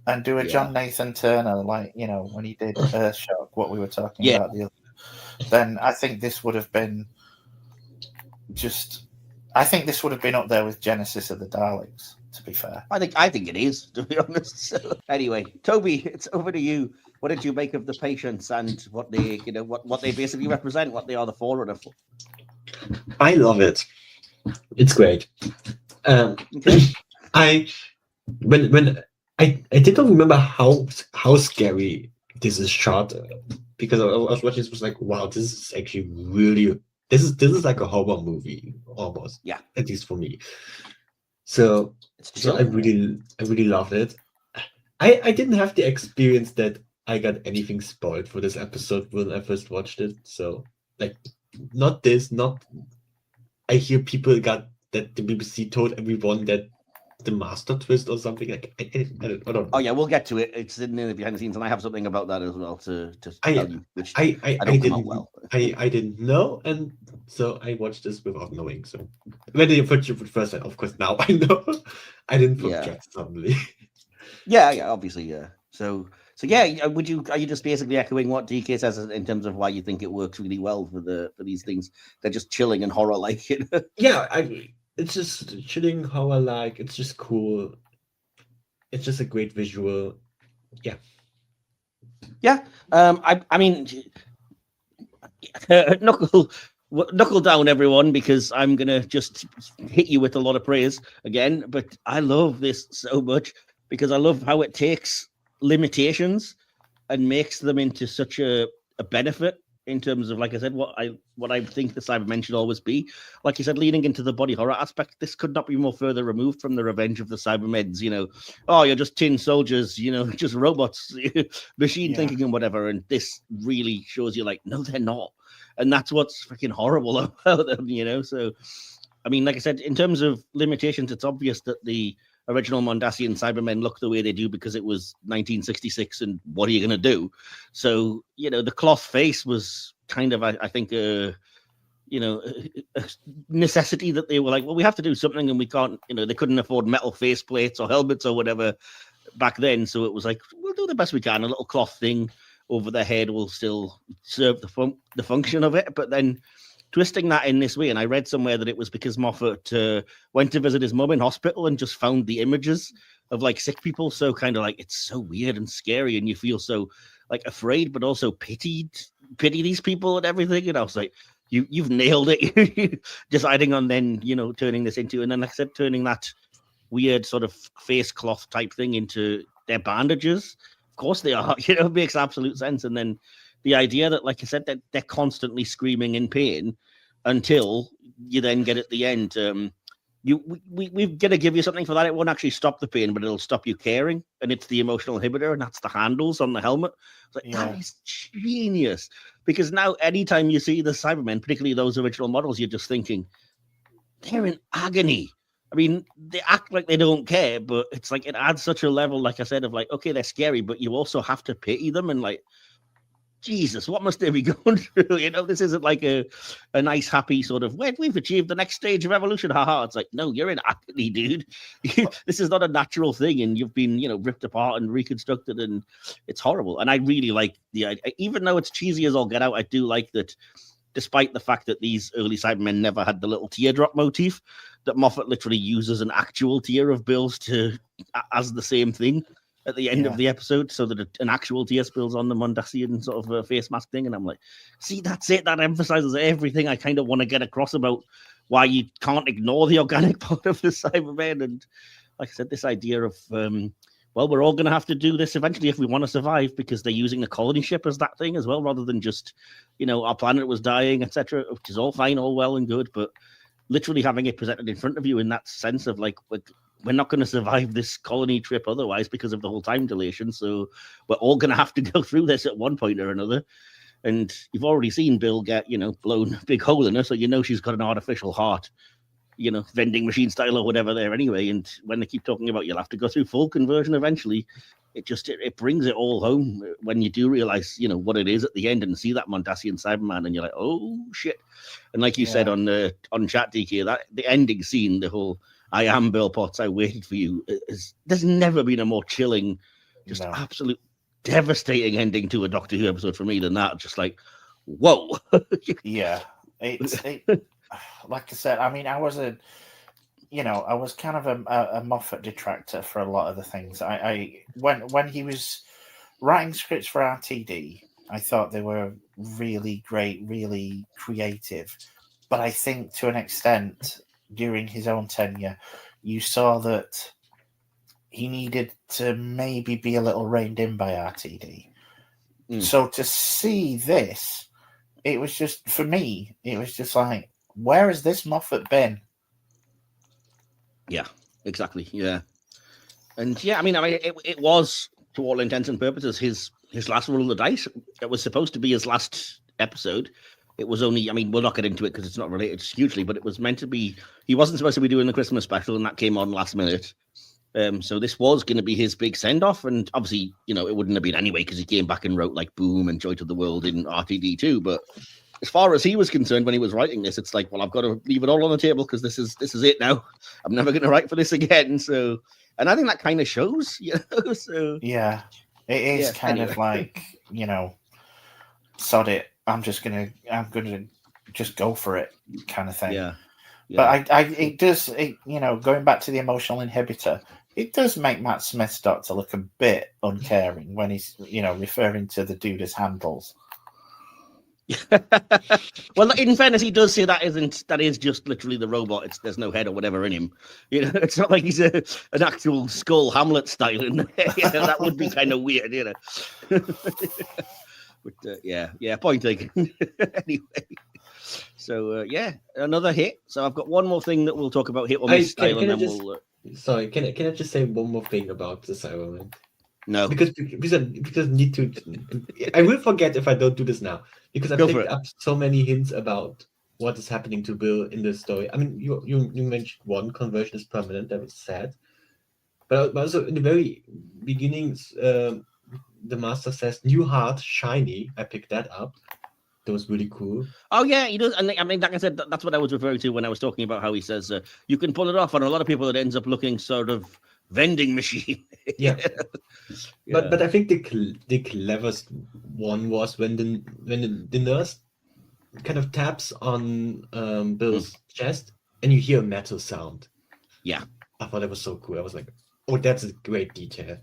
and do a John Nathan Turner, like, when he did Earthshock, what we were talking about the other, then I think this would have been I think this would have been up there with Genesis of the Daleks, to be fair. I think it is, to be honest. So, anyway, Tobi, it's over to you. What did you make of the Patients and what they, what they basically represent, what they are the forerunner for? I love it. It's great. Okay. I didn't remember how scary this is shot, because I was watching this, was like, wow, this is actually really, this is like a horror movie almost. Yeah. At least for me. So I really loved it. I didn't have the experience that I got anything spoiled for this episode when I first watched it. So I hear people got that the BBC told everyone that the master twist or something. Like I don't know. Oh yeah, we'll get to it. It's in the behind the scenes, and I have something about that as well to tell you. Which I didn't know, and so I watched this without knowing. So when the first time, of course, now I know. I didn't forget suddenly. Yeah, obviously, yeah. So yeah, are you just basically echoing what DK says in terms of why you think it works really well for these things? They're just chilling and horror like. Yeah, it's just chilling horror like. It's just cool. It's just a great visual. Yeah. Yeah. I mean, knuckle down, everyone, because I'm gonna just hit you with a lot of praise again. But I love this so much because I love how it takes limitations and makes them into such a benefit in terms of, like I said, what I think the Cybermen should always be. Like you said, leaning into the body horror aspect, this could not be more further removed from the Revenge of the Cybermen. You know, oh, you're just tin soldiers, you know, just robots, machine thinking and whatever. And this really shows you, like, no, they're not. And that's what's freaking horrible about them, you know. So, I mean, like I said, in terms of limitations, it's obvious that the original Mondasian Cybermen look the way they do because it was 1966, and what are you going to do? So, you know, the cloth face was kind of, I think, a necessity that they were like, well, we have to do something, and we can't, you know, they couldn't afford metal face plates or helmets or whatever back then. So it was like, we'll do the best we can. A little cloth thing over their head will still serve the function of it. But then twisting that in this way, and I read somewhere that it was because Moffat went to visit his mum in hospital and just found the images of like sick people, so kind of like it's so weird and scary, and you feel so like afraid but also pity these people and everything. And I was like, you've nailed it. Deciding on then, you know, turning this into, and then like I said, turning that weird sort of face cloth type thing into their bandages. Of course they are, you know, it makes absolute sense. And then the idea that, like I said, that they're constantly screaming in pain until you then get at the end. We've got to give you something for that. It won't actually stop the pain, but it'll stop you caring. And it's the emotional inhibitor, and that's the handles on the helmet. It's like, that is genius. Because now, anytime you see the Cybermen, particularly those original models, you're just thinking, they're in agony. I mean, they act like they don't care, but it's like it adds such a level, like I said, of like, okay, they're scary, but you also have to pity them and like, Jesus, what must they be going through? You know, this isn't like a nice, happy sort of, we've achieved the next stage of evolution. Haha. It's like, no, you're in agony, dude. This is not a natural thing. And you've been, you know, ripped apart and reconstructed, and it's horrible. And I really like the idea, even though it's cheesy as all get out, I do like that, despite the fact that these early Cybermen never had the little teardrop motif, that Moffat literally uses an actual tear of bills as the same thing at the end of the episode, so that an actual tear spills on the Mondasian sort of face mask thing. And I'm like, see, that's it. That emphasizes everything I kind of want to get across about why you can't ignore the organic part of the Cybermen. And like I said, this idea of, well, we're all going to have to do this eventually if we want to survive, because they're using the colony ship as that thing as well, rather than just, you know, our planet was dying, etc., which is all fine, all well and good. But literally having it presented in front of you in that sense of like, we're not going to survive this colony trip otherwise because of the whole time dilation. So we're all going to have to go through this at one point or another. And you've already seen Bill get, you know, blown a big hole in her. So you know she's got an artificial heart, you know, vending machine style or whatever there anyway. And when they keep talking about you'll have to go through full conversion eventually, it brings it all home when you do realize, you know, what it is at the end and see that Mondasian Cyberman, and you're like, oh shit. And like you said on chat, DK, that the ending scene, the whole I am Bill Potts, I waited for you, there's never been a more chilling, just absolute devastating ending to a Doctor Who episode for me than that. Just like, whoa. It's like I said, I mean, I was kind of a Moffat detractor for a lot of the things. When he was writing scripts for RTD, I thought they were really great, really creative. But I think to an extent, during his own tenure, you saw that he needed to maybe be a little reined in by RTD. So to see this, it was just, for me, it was just like, where has this Moffat been? Yeah, exactly. Yeah. And I mean, it was, to all intents and purposes, his last roll of the dice. It was supposed to be his last episode. It was only, I mean, we'll not get into it because it's not related hugely, but it was meant to be, he wasn't supposed to be doing the Christmas special, and that came on last minute. So this was going to be his big send-off, and obviously, you know, it wouldn't have been anyway because he came back and wrote like Boom and Joy to the World in RTD too. But as far as he was concerned when he was writing this, it's like, well, I've got to leave it all on the table because this is it now. I'm never going to write for this again. So, and I think that kind of shows, you know. So yeah, it is kind of like, you know, sod it. I'm gonna just go for it, kind of thing. Yeah. But it does, you know, going back to the emotional inhibitor, it does make Matt Smith's Doctor look a bit uncaring when he's, you know, referring to the dude as handles. Well, in fairness, he does say that is just literally the robot. There's no head or whatever in him. You know, it's not like he's an actual skull Hamlet style in there. You know, that would be kind of weird, you know. But yeah, point taken. Anyway, so another hit. So I've got one more thing that we'll talk about hit or miss style, and then we'll. Sorry, can I just say one more thing about the Cyberman? No, because I need to. I will forget if I don't do this now because I picked up so many hints about what is happening to Bill in the story. I mean, you mentioned one conversion is permanent. That was sad, but also in the very beginnings, the master says new heart shiny. I picked that up. That was really cool. Oh yeah, he does. And I mean, like I said, that's what I was referring to when I was talking about how he says you can pull it off. And a lot of people, it ends up looking sort of vending machine. Yeah. But I think the cleverest one was when the nurse kind of taps on Bill's chest and you hear a metal sound. Yeah. I thought that was so cool. I was like, oh, that's a great detail.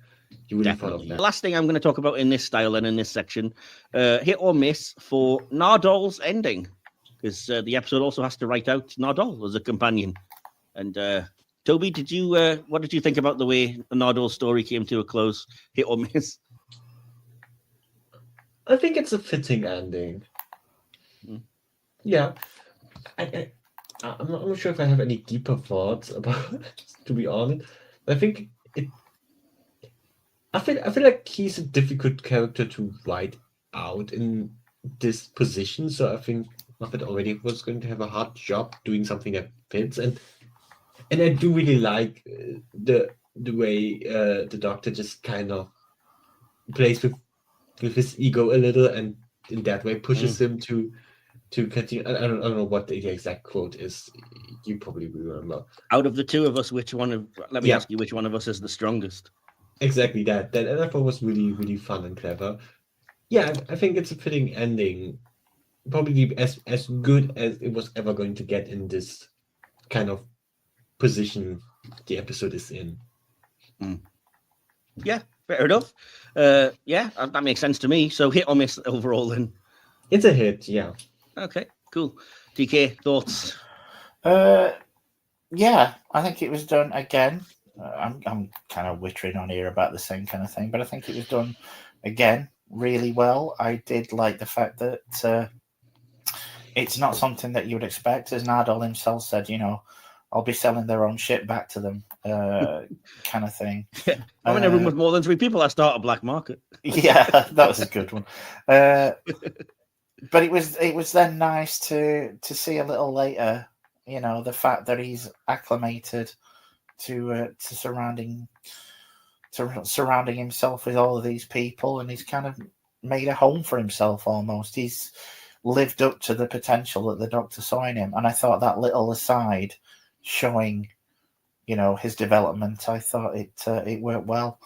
You really thought of that. The last thing I'm going to talk about in this style and in this section, hit or miss for Nardol's ending, because the episode also has to write out Nardol as a companion. And Toby, what did you think about the way the Nardol story came to a close? Hit or miss? I think it's a fitting ending. Yeah, I'm not sure if I have any deeper thoughts about it, to be honest. I think I feel like he's a difficult character to write out in this position. So I think Moffat already was going to have a hard job doing something that fits, and I do really like the way the Doctor just kind of plays with his ego a little, and in that way pushes him to continue. I don't know what the exact quote is. You probably remember. Out of the two of us, let me ask you, which one of us is the strongest? Exactly that. That I thought was really, really fun and clever. Yeah, I think it's a fitting ending. Probably as good as it was ever going to get in this kind of position the episode is in. Yeah, fair enough. That makes sense to me. So hit or miss overall then? It's a hit, yeah. Okay, cool. TK, thoughts? Yeah, I think it was done again. I'm kind of wittering on here about the same kind of thing, but I think it was done again really well. I did like the fact that it's not something that you would expect, as Nardole himself said. I'll be selling their own shit back to them, kind of thing. I'm in a room with more than 3 people. I start a black market. Yeah, that was a good one. But it was then nice to see a little later, the fact that he's acclimated to surrounding himself with all of these people, and he's kind of made a home for himself almost. He's lived up to the potential that the Doctor saw in him, and I thought that little aside showing, his development, I thought it worked well.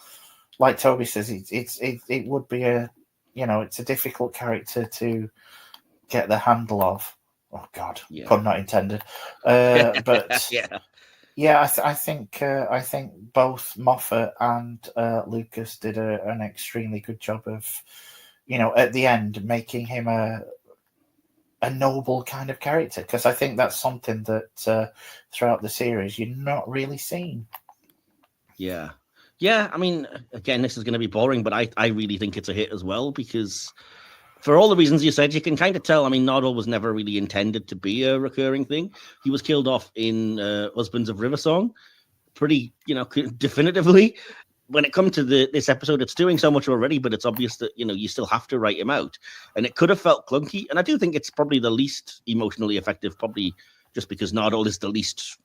Like Toby says, it would be it's a difficult character to get the handle of. Oh God, pun not intended. But yeah, I think both Moffat and Lucas did an extremely good job of, at the end making him a noble kind of character, because I think that's something that throughout the series you're not really seeing. Yeah. I mean, again, this is going to be boring, but I really think it's a hit as well, because for all the reasons you said, you can kind of tell. I mean, Nardole was never really intended to be a recurring thing. He was killed off in Husbands of Riversong pretty, definitively. When it comes to this episode, it's doing so much already, but it's obvious that, you still have to write him out. And it could have felt clunky. And I do think it's probably the least emotionally effective, probably just because Nardole is the least,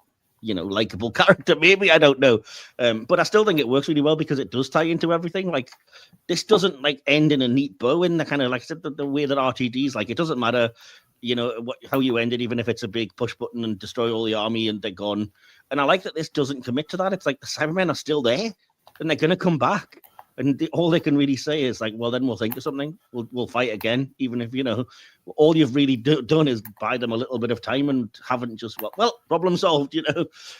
likable character, maybe. I don't know. But I still think it works really well because it does tie into everything. Like, this doesn't, end in a neat bow in the kind of, like I said, the way that RTD's, it doesn't matter, how you end it, even if it's a big push button and destroy all the army and they're gone. And I like that this doesn't commit to that. It's like the Cybermen are still there. And they're going to come back. And all they can really say is well, then we'll think of something. We'll fight again, even if, all you've really done is buy them a little bit of time and haven't just, problem solved,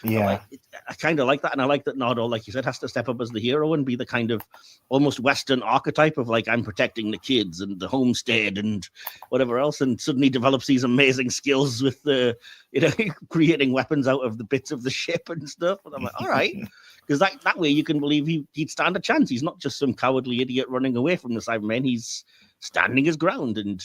Yeah. I kind of like that. And I like that Nardole, like you said, has to step up as the hero and be the kind of almost Western archetype of I'm protecting the kids and the homestead and whatever else. And suddenly develops these amazing skills with creating weapons out of the bits of the ship and stuff. And I'm like, all right. Because that way you can believe he'd stand a chance. He's not just some cowardly idiot running away from the Cybermen. He's standing his ground. And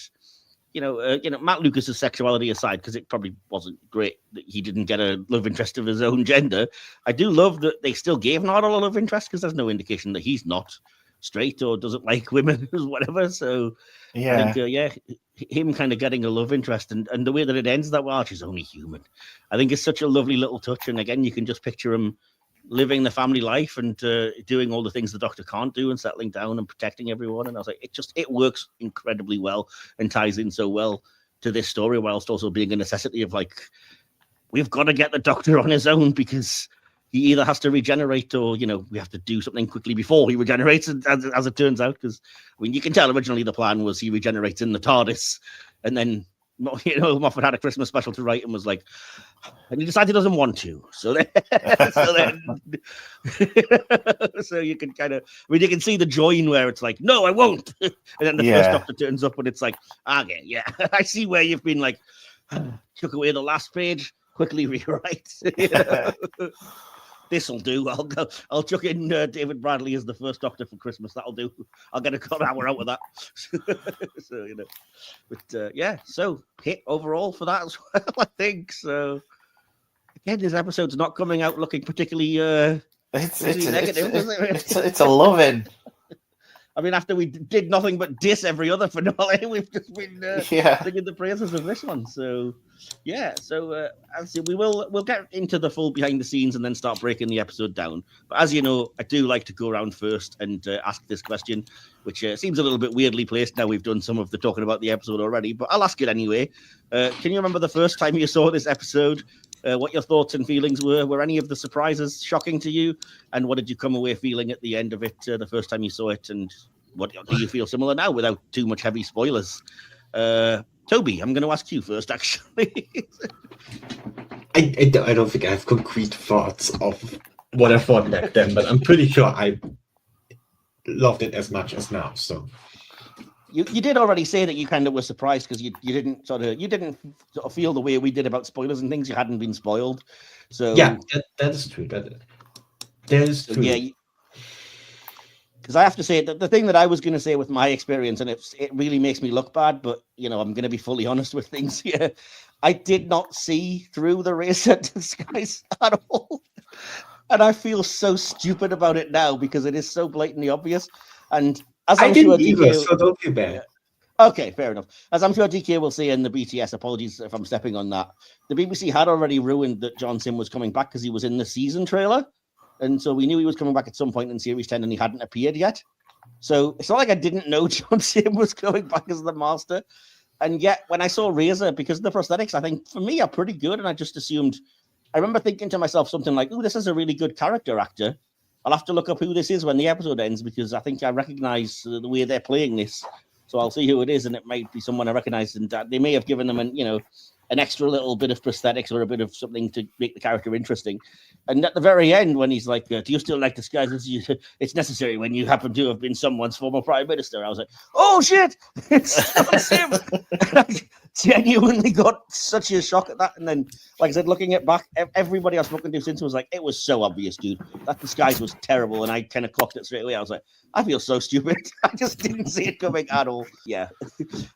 Matt Lucas's sexuality aside, because it probably wasn't great that he didn't get a love interest of his own gender, I do love that they still gave Nardole a love interest, because there's no indication that he's not straight or doesn't like women or whatever. So Yeah. I think, him kind of getting a love interest and the way that it ends, that, well, she's only human, I think is such a lovely little touch. And again, you can just picture him living the family life and doing all the things the Doctor can't do and settling down and protecting everyone. And I was like, it works incredibly well and ties in so well to this story, whilst also being a necessity of, like, we've got to get the Doctor on his own, because he either has to regenerate or, we have to do something quickly before he regenerates, as it turns out. Because, I mean, you can tell originally the plan was he regenerates in the TARDIS, and then, Moffat had a Christmas special to write and was like, and he decided he doesn't want to. So then, so you can kind of, you can see the join where it's like, no, I won't. And then the first Doctor turns up and it's like, okay, yeah, I see where you've been like, took away the last page, quickly rewrite. This'll do. I'll chuck in David Bradley as the first Doctor for Christmas. That'll do. I'll get a good hour out of that. So, but so hit overall for that as well, I think. So again, this episode's not coming out looking particularly it's negative, is it? It's a loving. I mean, after we did nothing but diss every other finale, we've just been singing the praises of this one. So, obviously we'll get into the full behind the scenes and then start breaking the episode down. But as you know, I do like to go around first and ask this question, which seems a little bit weirdly placed now we've done some of the talking about the episode already, but I'll ask it anyway. Can you remember the first time you saw this episode? What your thoughts and feelings were? Were any of the surprises shocking to you? And what did you come away feeling at the end of it the first time you saw it? And what do you feel similar now without too much heavy spoilers? Toby, I'm going to ask you first, actually. I don't think I have concrete thoughts of what I thought back then, but I'm pretty sure I loved it as much as now. So you did already say that you kind of were surprised because you didn't sort of feel the way we did about spoilers and things. You hadn't been spoiled. So yeah, that is true. That is true. Yeah. Because I have to say that the thing that I was going to say with my experience, and it really makes me look bad, but I'm going to be fully honest with things here. I did not see through the racer disguise at all, and I feel so stupid about it now because it is so blatantly obvious. And as I didn't either, so don't feel bad. Okay, fair enough. As I'm sure DK will say in the BTS, apologies if I'm stepping on that, the BBC had already ruined that John Sim was coming back because he was in the season trailer. And so we knew he was coming back at some point in Series 10 and he hadn't appeared yet. So it's not like I didn't know John Sim was coming back as the Master. And yet when I saw Razor, because the prosthetics, I think, for me, are pretty good. And I just assumed, I remember thinking to myself something like, oh, this is a really good character actor. I'll have to look up who this is when the episode ends because I think I recognize the way they're playing this. So I'll see who it is and it might be someone I recognize. And they may have given them an extra little bit of prosthetics or a bit of something to make the character interesting. And at the very end, when he's like, do you still like disguises? It's necessary when you happen to have been someone's former prime minister. I was like, oh, shit, it's him. I genuinely got such a shock at that. And then, like I said, looking at back, everybody I've spoken to since was like, it was so obvious, dude. That disguise was terrible. And I kind of clocked it straight away. I was like, I feel so stupid. I just didn't see it coming at all. Yeah.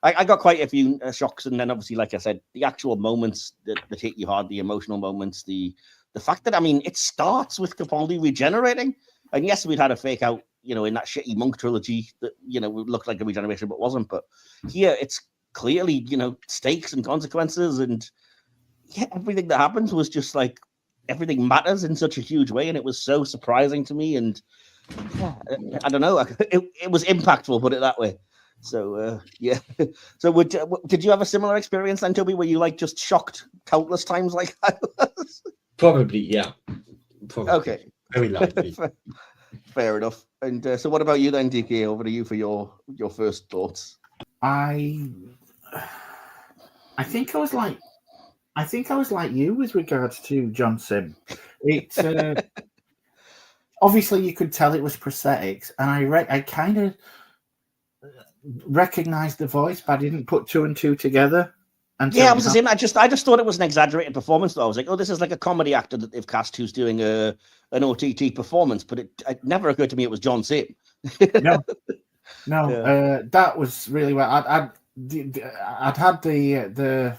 I got quite a few shocks. And then obviously, like I said, the actual moments that hit you hard, the emotional moments, the fact that, I mean, it starts with Capaldi regenerating. And yes, we'd had a fake out, in that shitty Monk trilogy that, would look like a regeneration, but wasn't. But here it's clearly, stakes and consequences. And yeah, everything that happens was just like, everything matters in such a huge way. And it was so surprising to me. And yeah, I don't know. It was impactful, put it that way. So, yeah. So did you have a similar experience then, Toby, where you just shocked countless times like I was? Probably, yeah. Probably. Okay. Very likely. Fair enough. And so what about you then, DK? Over to you for your first thoughts. I think I was like you with regards to John Sim. It obviously you could tell it was prosthetics, and I kind of recognized the voice, but I didn't put two and two together. Yeah, I was the same. I just thought it was an exaggerated performance, though. I was like, oh, this is like a comedy actor that they've cast who's doing an OTT performance, but it never occurred to me it was John Sim. No. No, that was really well. I'd had the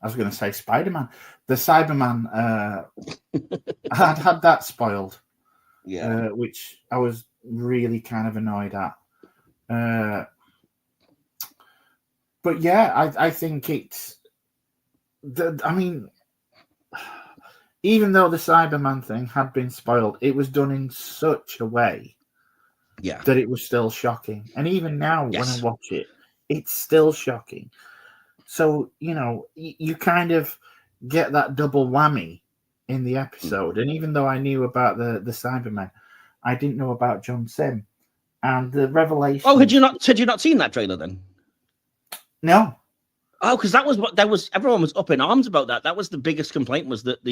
I was going to say Spider-Man, the Cyberman. I'd had that spoiled, which I was really kind of annoyed at. But yeah, I think it's. I mean, even though the Cyberman thing had been spoiled, it was done in such a way that it was still shocking. And even now, when I watch it, it's still shocking. So, you kind of get that double whammy in the episode. And even though I knew about the Cybermen, I didn't know about John Sim. And the revelation. Oh, had you not seen that trailer then? No. Oh, because everyone was up in arms about that. That was the biggest complaint, was that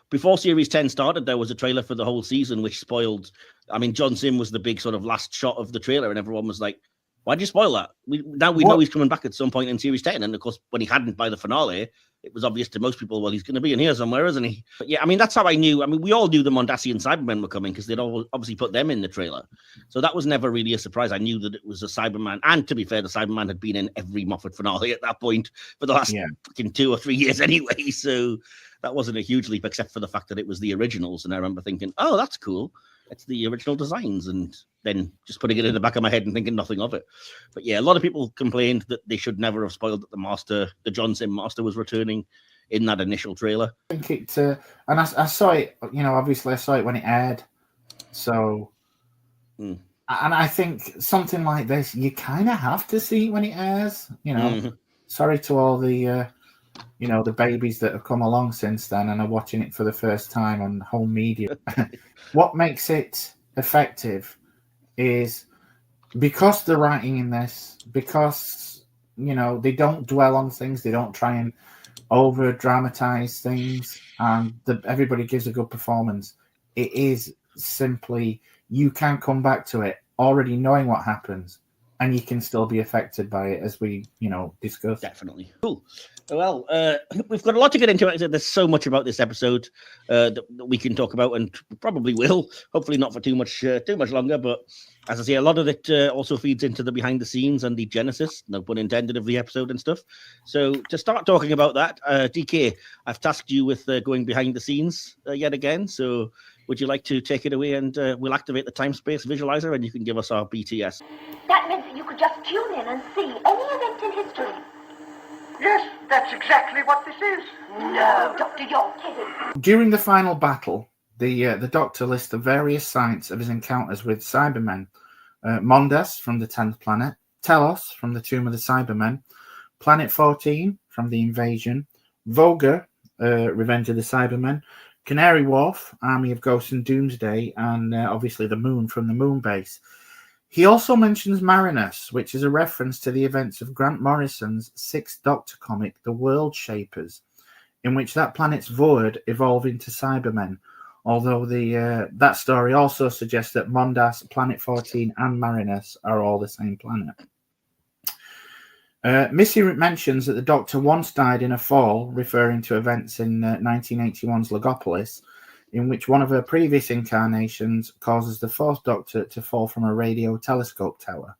before Series 10 started, there was a trailer for the whole season which spoiled. I mean, John Sim was the big sort of last shot of the trailer, and everyone was like, why'd you spoil that? We know he's coming back at some point in Series 10. And of course, when he hadn't by the finale, it was obvious to most people, well, he's going to be in here somewhere, isn't he? But yeah, I mean, that's how I knew. I mean, we all knew the Mondasian Cybermen were coming because they'd all obviously put them in the trailer. So that was never really a surprise. I knew that it was a Cyberman. And to be fair, the Cyberman had been in every Moffat finale at that point for the last fucking 2 or 3 years anyway. So that wasn't a huge leap, except for the fact that it was the originals. And I remember thinking, oh, that's cool. It's the original designs, and then just putting it in the back of my head and thinking nothing of it. But yeah, a lot of people complained that they should never have spoiled that the John Sim Master was returning in that initial trailer. I think it, and I saw it, obviously I saw it when it aired. So, and I think something like this, you kind of have to see when it airs, Sorry to all the, the babies that have come along since then and are watching it for the first time on home media. What makes it effective is because the writing in this, because, they don't dwell on things, they don't try and over dramatize things, and everybody gives a good performance. It is simply, you can come back to it already knowing what happens, and you can still be affected by it, as we, discussed. Definitely. Cool. Well, we've got a lot to get into. There's so much about this episode that we can talk about, and probably will. Hopefully not for too much longer. But as I say, a lot of it also feeds into the behind the scenes and the genesis, no pun intended, of the episode and stuff. So to start talking about that, DK, I've tasked you with going behind the scenes yet again. So would you like to take it away, and we'll activate the time-space visualizer, and you can give us our BTS. That meant that you could just tune in and see any event in history. Yes, that's exactly what this is. No, Doctor, you're kidding. During the final battle, the Doctor lists the various sites of his encounters with Cybermen. Mondas from the 10th planet, Telos from the Tomb of the Cybermen, Planet 14 from the Invasion, Voga, Revenge of the Cybermen, Canary Wharf, Army of Ghosts and Doomsday, and obviously the Moon from the Moon Base. He also mentions Marinus, which is a reference to the events of Grant Morrison's 6th Doctor comic, The World Shapers, in which that planet's Void evolve into Cybermen, although that story also suggests that Mondas, Planet 14, and Marinus are all the same planet. Missy mentions that the Doctor once died in a fall, referring to events in 1981's Logopolis, in which one of her previous incarnations causes the 4th Doctor to fall from a radio telescope tower.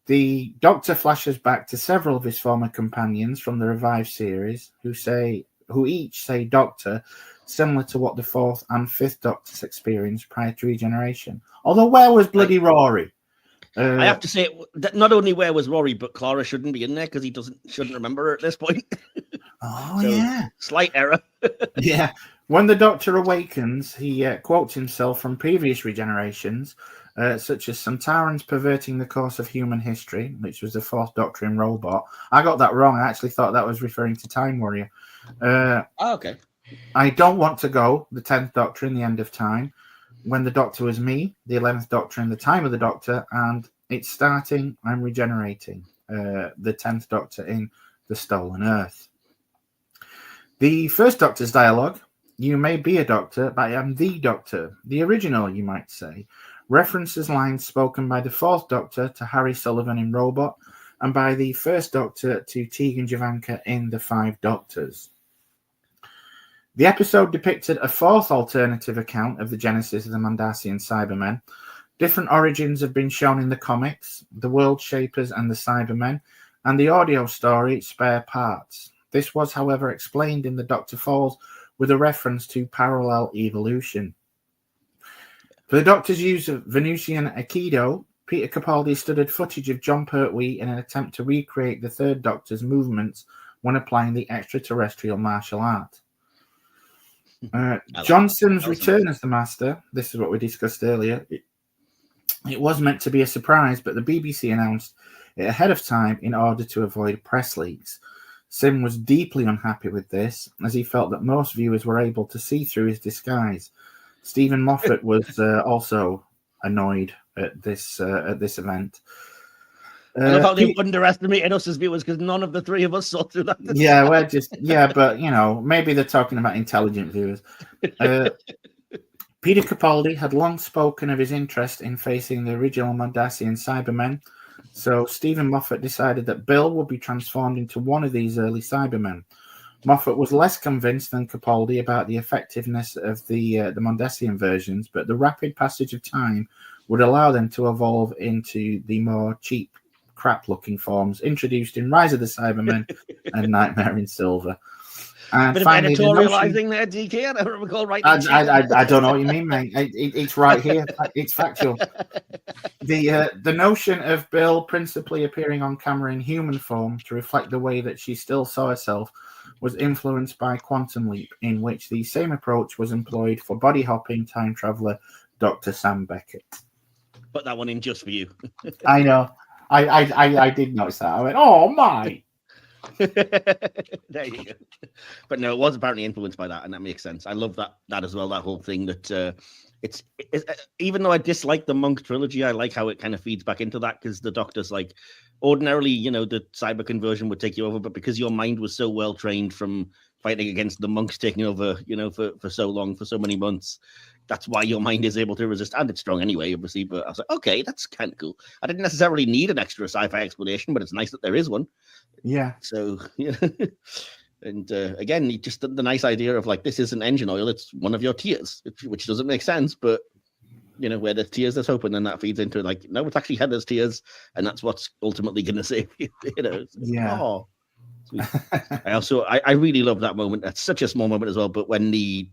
The Doctor flashes back to several of his former companions from the revived series, who each say Doctor, similar to what the 4th and 5th Doctors experienced prior to regeneration. Although where was bloody Rory? I have to say, that not only where was Rory, but Clara shouldn't be in there because he shouldn't remember her at this point. Oh, so, yeah. Slight error. Yeah. When the Doctor awakens, he quotes himself from previous regenerations, such as Santarans perverting the course of human history, which was the 4th Doctor in Robot. I got that wrong. I actually thought that was referring to Time Warrior. Okay. I don't want to go, the 10th Doctor in the End of Time, when the Doctor was me, the 11th Doctor in the Time of the Doctor, and it's starting, I'm regenerating, the 10th Doctor in The Stolen Earth. The 1st Doctor's dialogue, you may be a Doctor, but I am the Doctor, the original, you might say, references lines spoken by the 4th Doctor to Harry Sullivan in Robot, and by the 1st Doctor to Tegan Javanka in The 5 Doctors. The episode depicted a 4th alternative account of the genesis of the Mondasian Cybermen, Different origins have been shown in the comics, The World Shapers and the Cybermen, and the audio story Spare Parts. This was, however, explained in the Dr. Falls with a reference to parallel evolution. For the Doctor's use of Venusian Aikido, Peter Capaldi studied footage of John Pertwee in an attempt to recreate the Third Doctor's movements when applying the extraterrestrial martial art. Johnson's return as the Master, this is what we discussed earlier, it was meant to be a surprise, but the BBC announced it ahead of time in order to avoid press leaks. Sim was deeply unhappy with this, as he felt that most viewers were able to see through his disguise. Stephen Moffat was also annoyed at this event. I love how they underestimated us as viewers because none of the three of us saw through that. Yeah, but maybe they're talking about intelligent viewers. Peter Capaldi had long spoken of his interest in facing the original Mondasian Cybermen, so Stephen Moffat decided that Bill would be transformed into one of these early Cybermen. Moffat was less convinced than Capaldi about the effectiveness of the Mondasian versions, but the rapid passage of time would allow them to evolve into the more cheap, crap-looking forms introduced in Rise of the Cybermen and Nightmare in Silver. And bit finally, of editorializing there, DK. I don't recall right. I don't know what you mean, mate. It's right here. It's factual. The notion of Bill principally appearing on camera in human form to reflect the way that she still saw herself was influenced by Quantum Leap, in which the same approach was employed for body hopping time traveler Dr. Sam Beckett. Put that one in just for you. I know. I did notice that. I went, oh my. There you go. But no, it was apparently influenced by that, and that makes sense. I love that as well. That whole thing that it's even though I dislike the Monk trilogy, I like how it kind of feeds back into that because the Doctor's like ordinarily, the cyber conversion would take you over, but because your mind was so well trained from fighting against the monks taking over, for so long, for so many months. That's why your mind is able to resist, and it's strong anyway, obviously. But I was like, okay, that's kind of cool. I didn't necessarily need an extra sci-fi explanation, but it's nice that there is one. Yeah. So, and again, just the nice idea of like, this isn't engine oil; it's one of your tears, which doesn't make sense, but where there's tears, there's hope, and then that feeds into like, no, it's actually Heather's tears, and that's what's ultimately going to save you. Yeah. Oh, sweet. I really love that moment. That's such a small moment as well, but when the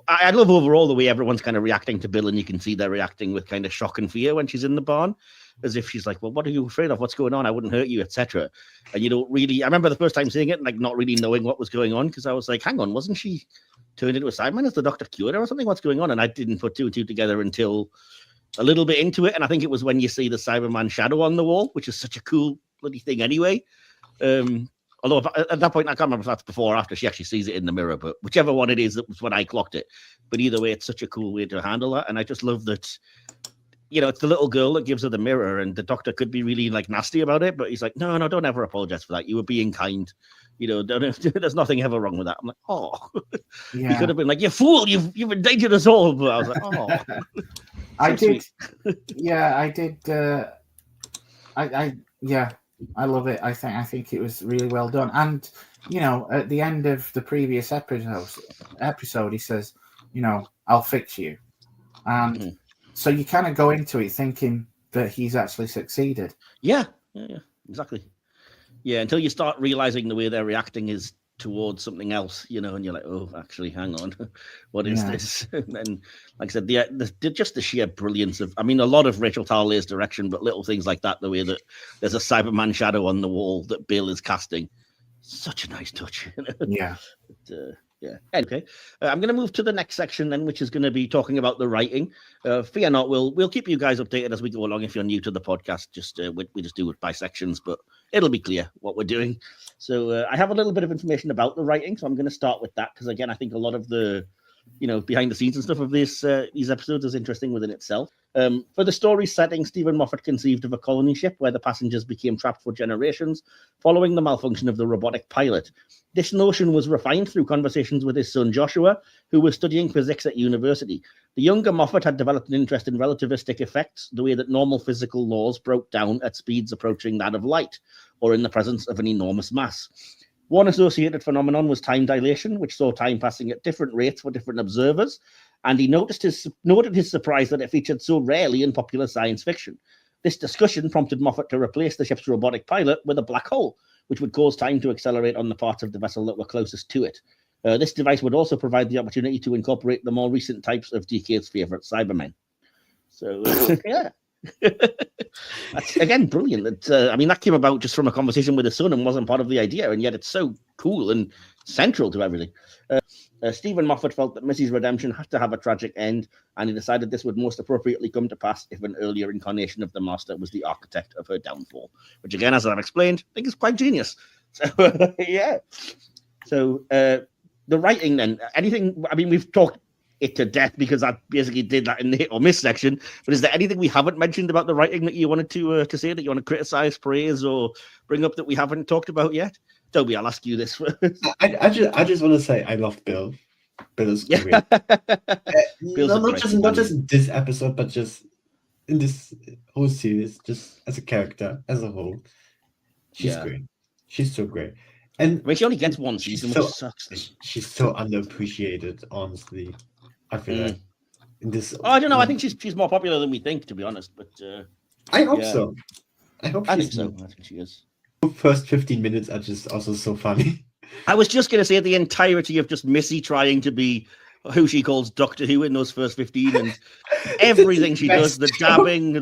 I love overall the way everyone's kind of reacting to Bill, and you can see they're reacting with kind of shock and fear when she's in the barn, as if she's like, well, what are you afraid of? What's going on? I wouldn't hurt you, etc. And you don't really, I remember the first time seeing it and like not really knowing what was going on, because I was like, hang on, wasn't she turned into a Cyberman? Is the Doctor cured her or something? What's going on? And I didn't put two and two together until a little bit into it. And I think it was when you see the Cyberman shadow on the wall, which is such a cool bloody thing anyway. Although at that point, I can't remember if that's before or after she actually sees it in the mirror, but whichever one it is, that was when I clocked it. But either way, it's such a cool way to handle that. And I just love that, it's the little girl that gives her the mirror, and the Doctor could be really like nasty about it, but he's like, no, don't ever apologize for that. You were being kind. There's nothing ever wrong with that. I'm like, oh, yeah. He could have been like, you fool, you've endangered us all. But I was like, oh, I did. Yeah, I did. I love it. I think it was really well done. And at the end of the previous episode, he says, I'll fix you. And so you kind of go into it thinking that he's actually succeeded. Yeah, exactly. Yeah, until you start realizing the way they're reacting is towards something else, and you're like, oh, actually, hang on, what is this? And then, like I said, just the sheer brilliance of, a lot of Rachel Talalay's direction, but little things like that, the way that there's a Cyberman shadow on the wall that Bill is casting, such a nice touch. Yeah. But, yeah. Okay. I'm going to move to the next section then, which is going to be talking about the writing. Fear not, we'll keep you guys updated as we go along. If you're new to the podcast, we just do it by sections, but it'll be clear what we're doing. So I have a little bit of information about the writing, so I'm going to start with that because again, I think a lot of the behind the scenes and stuff of these episodes is interesting within itself. For the story setting, Stephen Moffat conceived of a colony ship where the passengers became trapped for generations following the malfunction of the robotic pilot. This notion was refined through conversations with his son Joshua, who was studying physics at university. The younger Moffat had developed an interest in relativistic effects, the way that normal physical laws broke down at speeds approaching that of light, or in the presence of an enormous mass. One associated phenomenon was time dilation, which saw time passing at different rates for different observers, and he noted his surprise that it featured so rarely in popular science fiction. This discussion prompted Moffat to replace the ship's robotic pilot with a black hole, which would cause time to accelerate on the parts of the vessel that were closest to it. This device would also provide the opportunity to incorporate the more recent types of DK's favorite Cybermen. So, yeah. That's, again, brilliant. That came about just from a conversation with his son and wasn't part of the idea, and yet it's so cool and central to everything. Stephen Moffat felt that Missy's redemption had to have a tragic end, and he decided this would most appropriately come to pass if an earlier incarnation of the Master was the architect of her downfall, which, again, as I've explained, I think is quite genius. So, yeah. So, the writing then, we've talked it to death because I basically did that in the hit or miss section, but is there anything we haven't mentioned about the writing that you wanted to say, that you want to criticize, praise, or bring up that we haven't talked about yet? Tobi, I'll ask you this first. I just want to say I loved Bill. Bill is great. Not just in this episode, but just in this whole series, just as a character, as a whole. She's great. She's so great. And she only gets one season, which sucks. She's so underappreciated, honestly. I feel like in this. Oh, I don't know. I think she's more popular than we think, to be honest. But I hope so. I think so. I think she is. The first 15 minutes are just also so funny. I was just going to say the entirety of just Missy trying to be who she calls Doctor Who in those first 15, and everything she does, the dabbing,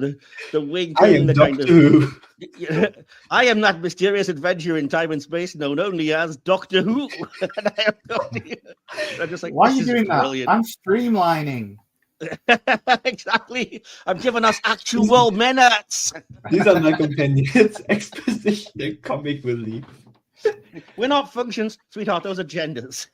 the winking, the kind of. I am that mysterious adventure in time and space known only as Doctor Who. And I have no idea. I'm just like, why are you doing brilliant. that? I'm streamlining. Exactly. I'm giving us actual minutes. These are my companions. Exposition and comic relief. We're not functions, sweetheart. Those are genders.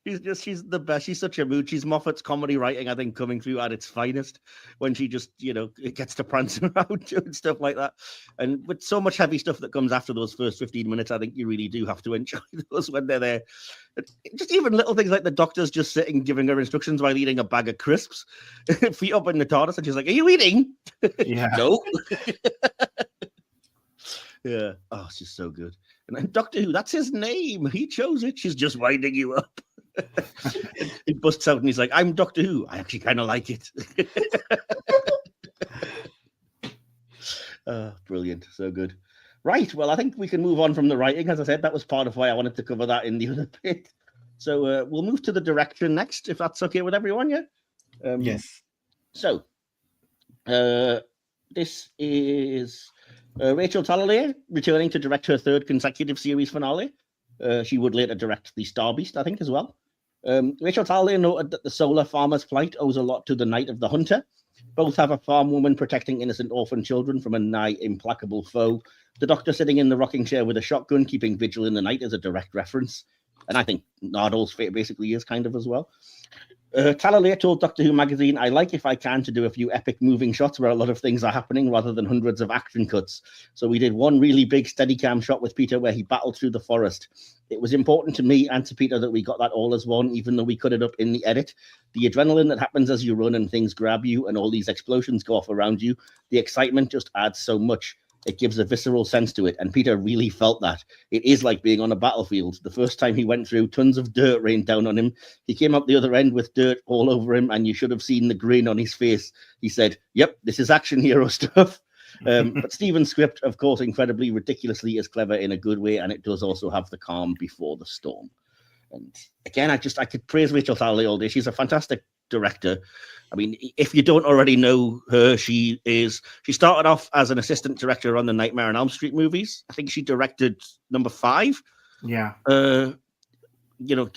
She's the best. She's such a mood. She's Moffat's comedy writing, I think, coming through at its finest when she just, it gets to prance around and stuff like that. And with so much heavy stuff that comes after those first 15 minutes, I think you really do have to enjoy those when they're there. Just even little things like the doctor's just sitting giving her instructions while eating a bag of crisps, feet up in the TARDIS, and she's like, "Are you eating?" Yeah. No. Yeah. Oh, it's just so good. And then Doctor Who, that's his name. He chose it. She's just winding you up. He busts out and he's like, "I'm Doctor Who. I actually kind of like it." Brilliant. So good. Right. Well, I think we can move on from the writing. As I said, that was part of why I wanted to cover that in the other bit. So we'll move to the direction next, if that's okay with everyone. Yeah. Yes. So this is Rachel Talalay returning to direct her third consecutive series finale. She would later direct the Star Beast, I think, as well. Rachel Talalay noted that the Solar Farmer's plight owes a lot to the Night of the Hunter. Both have a farm woman protecting innocent orphan children from a nigh implacable foe. The Doctor sitting in the rocking chair with a shotgun, keeping vigil in the night, is a direct reference. And I think Nardol's fate basically is kind of as well. Talalay told Doctor Who magazine, "I like, if I can, to do a few epic moving shots where a lot of things are happening rather than hundreds of action cuts. So we did one really big Steadicam shot with Peter where he battled through the forest. It was important to me and to Peter that we got that all as one, even though we cut it up in the edit. The adrenaline that happens as you run and things grab you and all these explosions go off around you, the excitement just adds so much. It gives a visceral sense to it, and Peter really felt that. It is like being on a battlefield. The first time he went through, tons of dirt rained down on him. He came up the other end with dirt all over him, and you should have seen the grin on his face. He said, 'Yep, this is action hero stuff.' But Stephen's script, of course, incredibly ridiculously is clever in a good way, and it does also have the calm before the storm." And again, I could praise Rachel Talalay all day. She's a fantastic director. I mean, if you don't already know her, she started off as an assistant director on the Nightmare on Elm Street movies. I think she directed number 5. Yeah.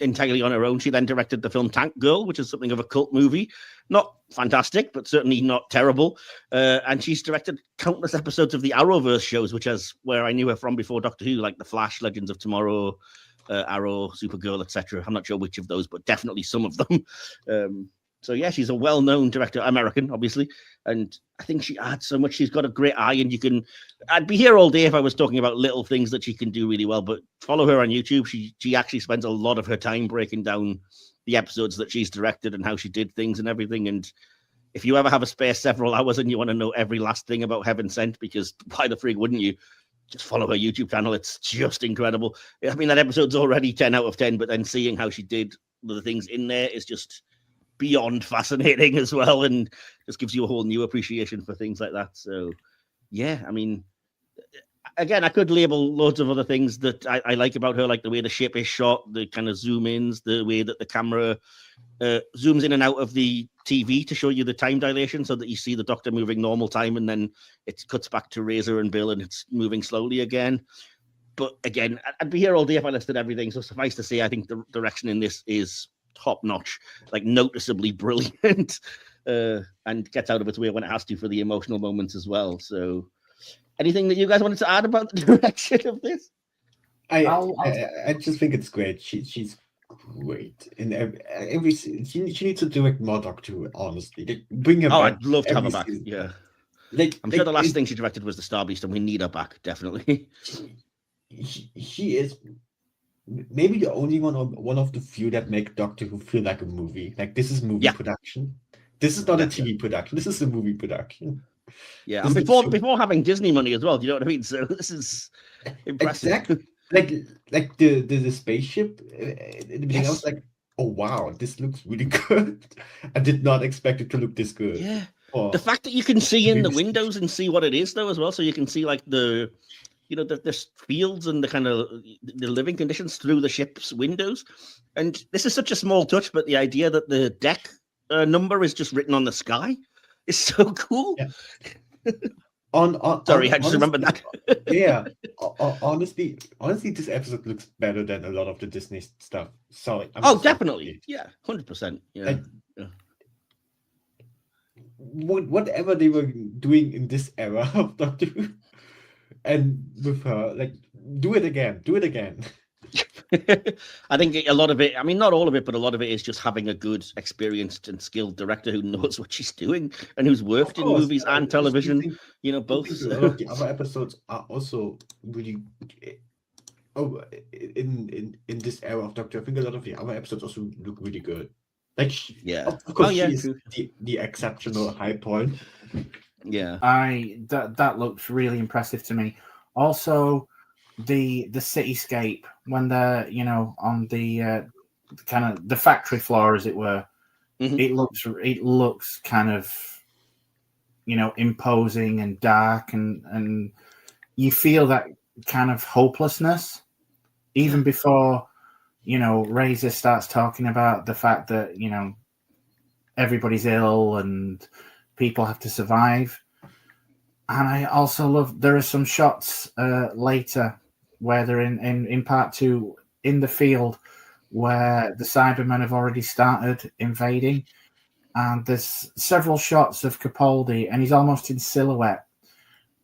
Entirely on her own. She then directed the film Tank Girl, which is something of a cult movie. Not fantastic, but certainly not terrible. And she's directed countless episodes of the Arrowverse shows, which is where I knew her from before Doctor Who, like The Flash, Legends of Tomorrow, Arrow, Supergirl, etc. I'm not sure which of those, but definitely some of them. So yeah, she's a well-known director, American, obviously, and I think she adds so much. She's got a great eye, and I'd be here all day if I was talking about little things that she can do really well, but follow her on YouTube. She actually spends a lot of her time breaking down the episodes that she's directed and how she did things and everything. And if you ever have a spare several hours and you want to know every last thing about Heaven Sent, because why the frig wouldn't you? just follow her YouTube channel. It's just incredible. I mean, that episode's already 10 out of 10, but then seeing how she did the things in there is just beyond fascinating as well, and just gives you a whole new appreciation for things like that. So, yeah, I mean, again, I could label loads of other things that I like about her, like the way the ship is shot, the kind of zoom ins, the way that the camera zooms in and out of the TV to show you the time dilation so that you see the Doctor moving normal time, and then it cuts back to Razor and Bill and it's moving slowly again. But again, I'd be here all day if I listed everything. So suffice to say, I think the direction in this is top notch, like noticeably brilliant, and gets out of its way when it has to for the emotional moments as well. So anything that you guys wanted to add about the direction of this? I just think it's great. She's great in every she needs to direct more Doctor Who, honestly. Like, bring her back. I'd love to have her back. season. Yeah. I'm Like sure the last thing she directed was the Star Beast, and we need her back, definitely. She is maybe the only one of the few that make Doctor Who feel like a movie. Like, this is movie production. This is not a TV production. This is a movie production. Yeah, and before having Disney money as well. Do you know what I mean? So this is impressive. Exactly. Like the spaceship in the beginning, I was like, oh wow, this looks really good. I did not expect it to look this good. Yeah. The fact that you can see in the windows and see what it is though as well, so you can see like the fields and the kind of the living conditions through the ship's windows. And this is such a small touch, but the idea that the deck number is just written on the sky is so cool. Yeah. Sorry, I just remembered that. Yeah. Honestly, this episode looks better than a lot of the Disney stuff. Sorry. Definitely. Yeah, 100%. Yeah. Whatever they were doing in this era of Doctor Who, and with her, like, do it again. I think a lot of it, I mean, not all of it, but a lot of it is just having a good, experienced and skilled director who knows what she's doing and who's worked in movies and television, both. A lot of the other episodes are also really, in this era of Doctor, I think a lot of the other episodes also look really good. Like, of course, she is the exceptional high point. Yeah. That looks really impressive to me. Also, the cityscape when they're on the kind of the factory floor, as it were, it looks kind of imposing and dark, and you feel that kind of hopelessness even before Razor starts talking about the fact that everybody's ill and people have to survive. And I also love there are some shots later where they're in part 2 in the field where the Cybermen have already started invading, and there's several shots of Capaldi and he's almost in silhouette,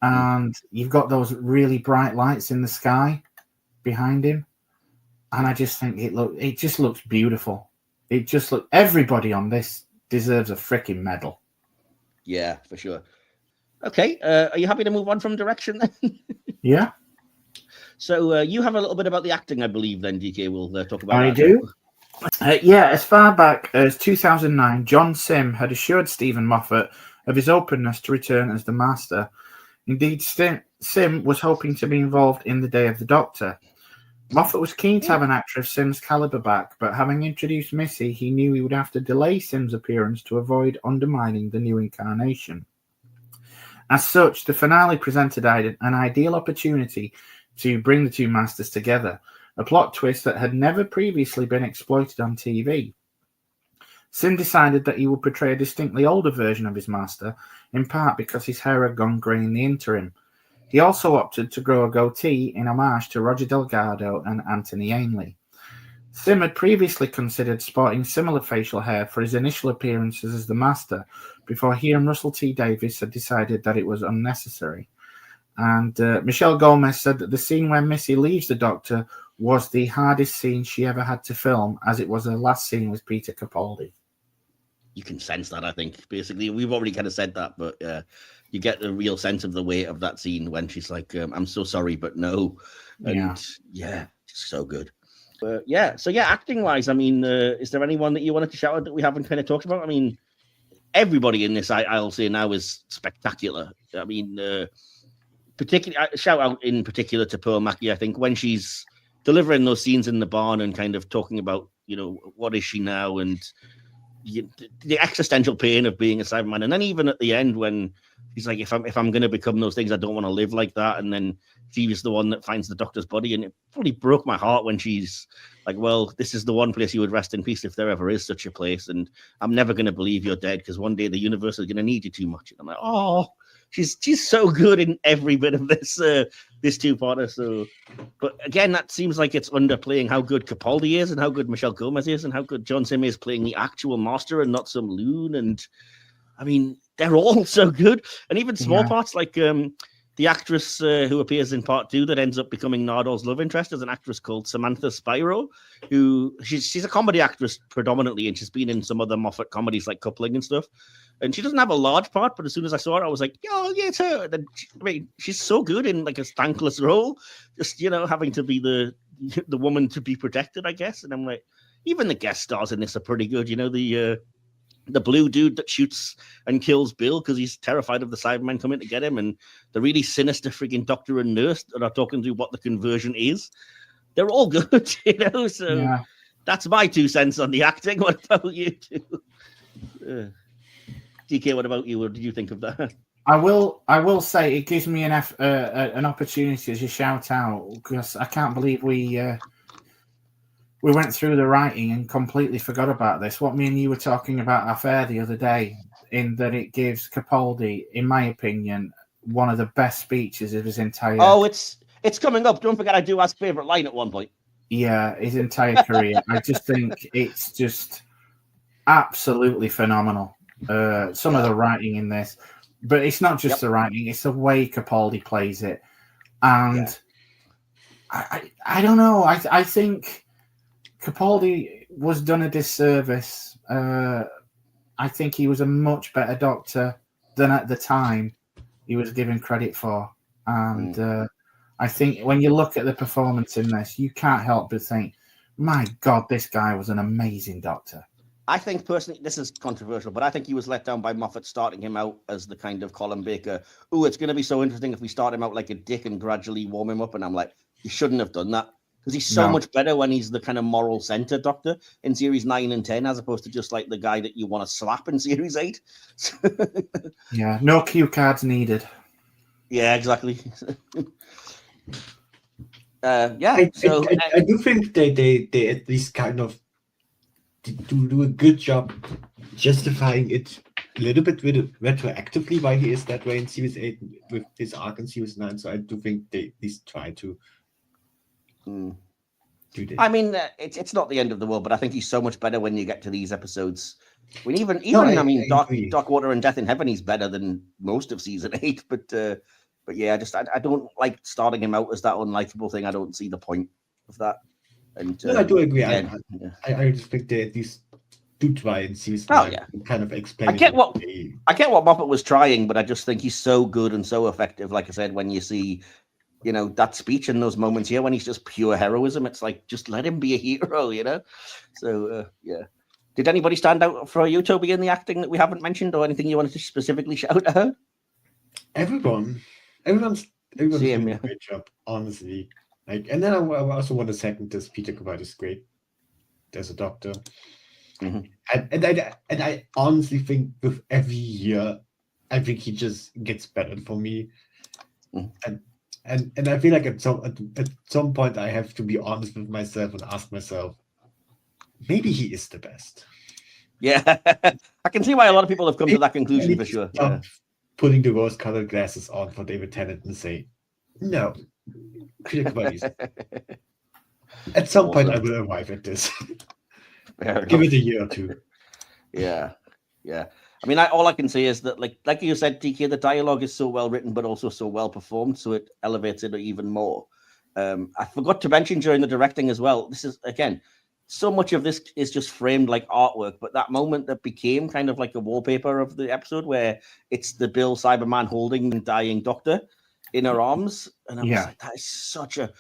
and you've got those really bright lights in the sky behind him, and I just think it just looks beautiful. Everybody on this deserves a freaking medal. Yeah, for sure. Okay, are you happy to move on from direction then? Yeah. So you have a little bit about the acting, I believe, then, DK. We'll talk about I that. do. As far back as 2009, John Sim had assured Stephen Moffat of his openness to return as the Master. Indeed, Sim was hoping to be involved in The Day of the Doctor. Moffat was keen to have an actor of Sim's caliber back, but having introduced Missy, he knew he would have to delay Sim's appearance to avoid undermining the new incarnation. As such, the finale presented an ideal opportunity to bring the two Masters together, a plot twist that had never previously been exploited on TV. Sim decided that he would portray a distinctly older version of his Master, in part because his hair had gone grey in the interim. He also opted to grow a goatee in homage to Roger Delgado and Anthony Ainley. Sim had previously considered sporting similar facial hair for his initial appearances as the Master, before he and Russell T Davies had decided that it was unnecessary. And Michelle Gomez said that the scene where Missy leaves the Doctor was the hardest scene she ever had to film, as it was her last scene with Peter Capaldi. You can sense that, I think. Basically, we've already kind of said that, but you get the real sense of the weight of that scene when she's like, I'm so sorry, but no. And yeah it's so good. So acting-wise, I mean, is there anyone that you wanted to shout out that we haven't kind of talked about? I mean, everybody in this, I'll say now, is spectacular. I mean, particularly shout out in particular to Pearl Mackie. I think when she's delivering those scenes in the barn and kind of talking about, what is she now, and the existential pain of being a Cyberman, and then even at the end when he's like, if I'm going to become those things, I don't want to live like that. And then she was the one that finds the Doctor's body, and it probably broke my heart when she's like, well, this is the one place you would rest in peace if there ever is such a place, and I'm never going to believe you're dead because one day the universe is going to need you too much. And I'm like, oh, she's so good in every bit of this two-parter. So, but again, that seems like it's underplaying how good Capaldi is and how good Michelle Gomez is and how good John Sim is playing the actual master and not some loon. And I mean, they're all so good. And even small parts like the actress who appears in part 2 that ends up becoming Nardol's love interest is an actress called Samantha Spiro, who she's a comedy actress predominantly, and she's been in some other Moffat comedies like Coupling and stuff. And she doesn't have a large part, but as soon as I saw her, I was like, "Oh, yeah, it's her." And she's so good in like a thankless role, just having to be the woman to be protected, I guess. And I'm like, even the guest stars in this are pretty good. The blue dude that shoots and kills Bill because he's terrified of the Cybermen coming to get him, and the really sinister freaking doctor and nurse that are talking to what the conversion is. They're all good, So that's my 2 cents on the acting. What about you two? DK, what about you? What did you think of that? I will say it gives me an opportunity as a shout out, because I can't believe we went through the writing and completely forgot about this. What me and you were talking about off air the other day, in that it gives Capaldi, in my opinion, one of the best speeches of his entire. Oh, it's coming up. Don't forget, I do ask favorite line at one point. Yeah, his entire career. I just think it's just absolutely phenomenal. Some of the writing in this, but it's not just the writing; it's the way Capaldi plays it, and I don't know. I think Capaldi was done a disservice. I think he was a much better Doctor than at the time he was given credit for, and I think when you look at the performance in this, you can't help but think, my God, this guy was an amazing Doctor. I think personally, this is controversial, but I think he was let down by Moffat starting him out as the kind of Colin Baker. Oh, it's going to be so interesting if we start him out like a dick and gradually warm him up. And I'm like, you shouldn't have done that, because he's so much better when he's the kind of moral center Doctor in series 9 and 10, as opposed to just like the guy that you want to slap in series 8. Yeah, no cue cards needed. Yeah, exactly. I do think they at least kind of do a good job justifying it a little bit retroactively why he is that way in series 8 with his arc in series 9. So I do think they at least try to do this. I mean, it's not the end of the world, but I think he's so much better when you get to these episodes. When even Darkwater and Death in Heaven, he's better than most of season 8. But yeah, I don't like starting him out as that unlikable thing. I don't see the point of that. And I do agree. Yeah. I just think they at least do try and see kind of explain. I get what Moffat was trying, but I just think he's so good and so effective. Like I said, when you see, that speech in those moments here when he's just pure heroism, it's like, just let him be a hero, So yeah. Did anybody stand out for you, Toby, in the acting that we haven't mentioned, or anything you wanted to specifically shout out? Everyone's doing a great job, honestly. And then I also want to second this. Peter Capaldi is great as a Doctor, and I honestly think with every year, I think he just gets better for me, and I feel like at some point I have to be honest with myself and ask myself, maybe he is the best. Yeah, I can see why a lot of people have come to that conclusion for sure. Putting the rose-colored glasses on for David Tennant and say, no. At some point, I will arrive at this. Give it a year or two. Yeah. I mean, all I can say is that, like you said, TK, the dialogue is so well written, but also so well performed, so it elevates it even more. I forgot to mention during the directing as well. This is, again, so much of this is just framed like artwork, but that moment that became kind of like a wallpaper of the episode, where it's the Bill Cyberman holding the dying Doctor in her arms, and I was like, that is such a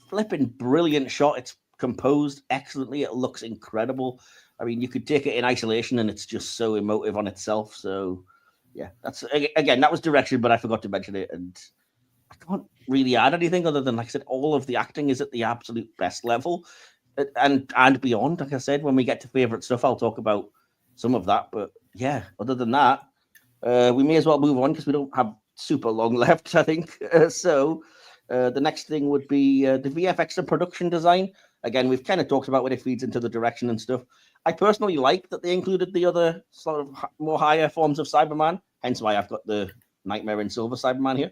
flipping brilliant shot. It's composed excellently. It looks incredible. I mean, you could take it in isolation and it's just so emotive on itself. So yeah, that's, again, that was direction, but I forgot to mention it. And I can't really add anything other than, like I said, all of the acting is at the absolute best level, and beyond. Like I said, when we get to favorite stuff, I'll talk about some of that. But yeah, other than that, we may as well move on because we don't have super long left, I think. So the next thing would be the VFX and production design. Again, we've kind of talked about when it feeds into the direction and stuff. I personally like that they included the other sort of more higher forms of Cyberman, hence why I've got the Nightmare in Silver Cyberman here,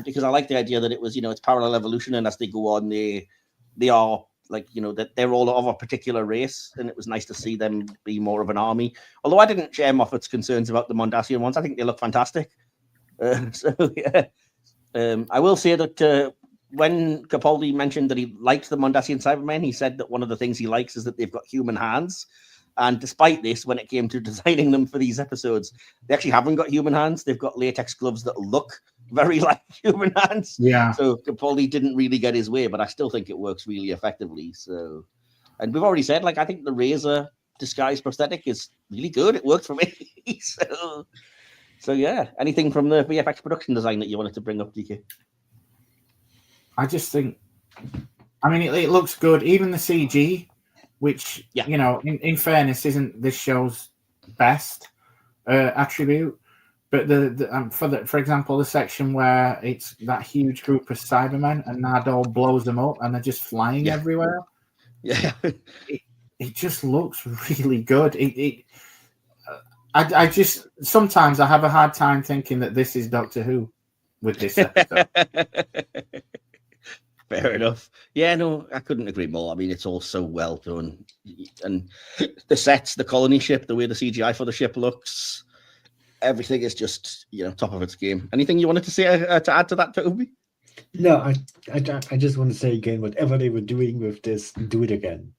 because I like the idea that it was, it's parallel evolution, and as they go on, they are like, that they're all of a particular race, and it was nice to see them be more of an army. Although I didn't share Moffat's concerns about the Mondasian ones, I think they look fantastic. So yeah, I will say that when Capaldi mentioned that he liked the Mondasian Cybermen, he said that one of the things he likes is that they've got human hands. And despite this, when it came to designing them for these episodes, they actually haven't got human hands. They've got latex gloves that look very like human hands. Yeah. So Capaldi didn't really get his way, but I still think it works really effectively. So, and we've already said, like, I think the Razor disguise prosthetic is really good. It worked for me. So yeah. Anything from the VFX production design that you wanted to bring up, DK? I just think, I mean, it looks good. Even the CG, which, in fairness, isn't this show's best attribute. But for example, the section where it's that huge group of Cybermen and Nardole blows them up and they're just flying everywhere. Yeah. It just looks really good. I just, sometimes I have a hard time thinking that this is Doctor Who with this episode. Fair enough. Yeah, no, I couldn't agree more. I mean, it's all so well done. And the sets, the colony ship, the way the CGI for the ship looks, everything is just, top of its game. Anything you wanted to say to add to that, Tobi? No, I just want to say again, whatever they were doing with this, do it again.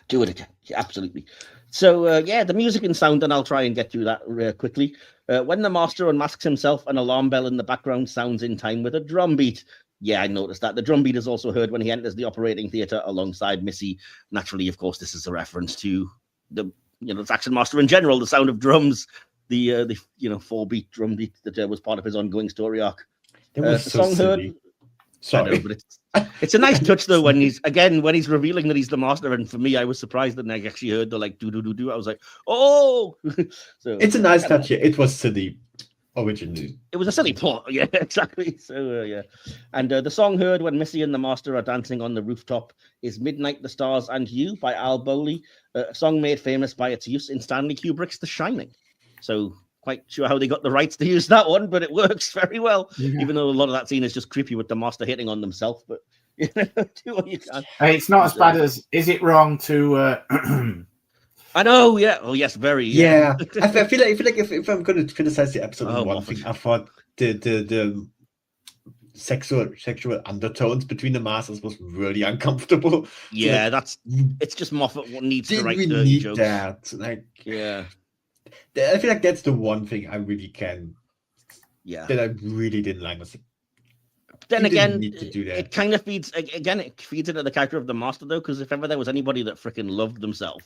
Do it again. Yeah, absolutely. So, the music and sound, and I'll try and get through that quickly. When the Master unmasks himself, an alarm bell in the background sounds in time with a drum beat. Yeah, I noticed that. The drum beat is also heard when he enters the operating theatre alongside Missy. Naturally, of course, this is a reference to the Saxon Master in general, the sound of drums, the 4-beat drum beat that was part of his ongoing story arc. That was the so song silly. heard. Sorry, know, but it's a nice touch though when he's revealing that he's the master. And for me, I was surprised that I actually heard the like do do do do. I was like, oh, so it's a nice touch. Yeah, it was silly originally. It was a silly plot, yeah, exactly. So yeah, and the song heard when Missy and the master are dancing on the rooftop is "Midnight, the Stars, and You" by Al Bowley, a song made famous by its use in Stanley Kubrick's The Shining. So. Quite sure how they got the rights to use that one, but it works very well. Yeah. Even though a lot of that scene is just creepy with the master hitting on themselves, but do what you can. It's not as bad as "Is It Wrong to?" I know, yeah. Oh, yes, very. Yeah, I feel like if I'm going to criticize the episode, one thing I thought the sexual undertones between the masters was really uncomfortable. Yeah, it's just Moffat needs to write dirty jokes. That? Like, yeah. I feel like that's the one thing I really that I really didn't like. Then again, it kind of feeds into the character of the master though, because if ever there was anybody that freaking loved themselves,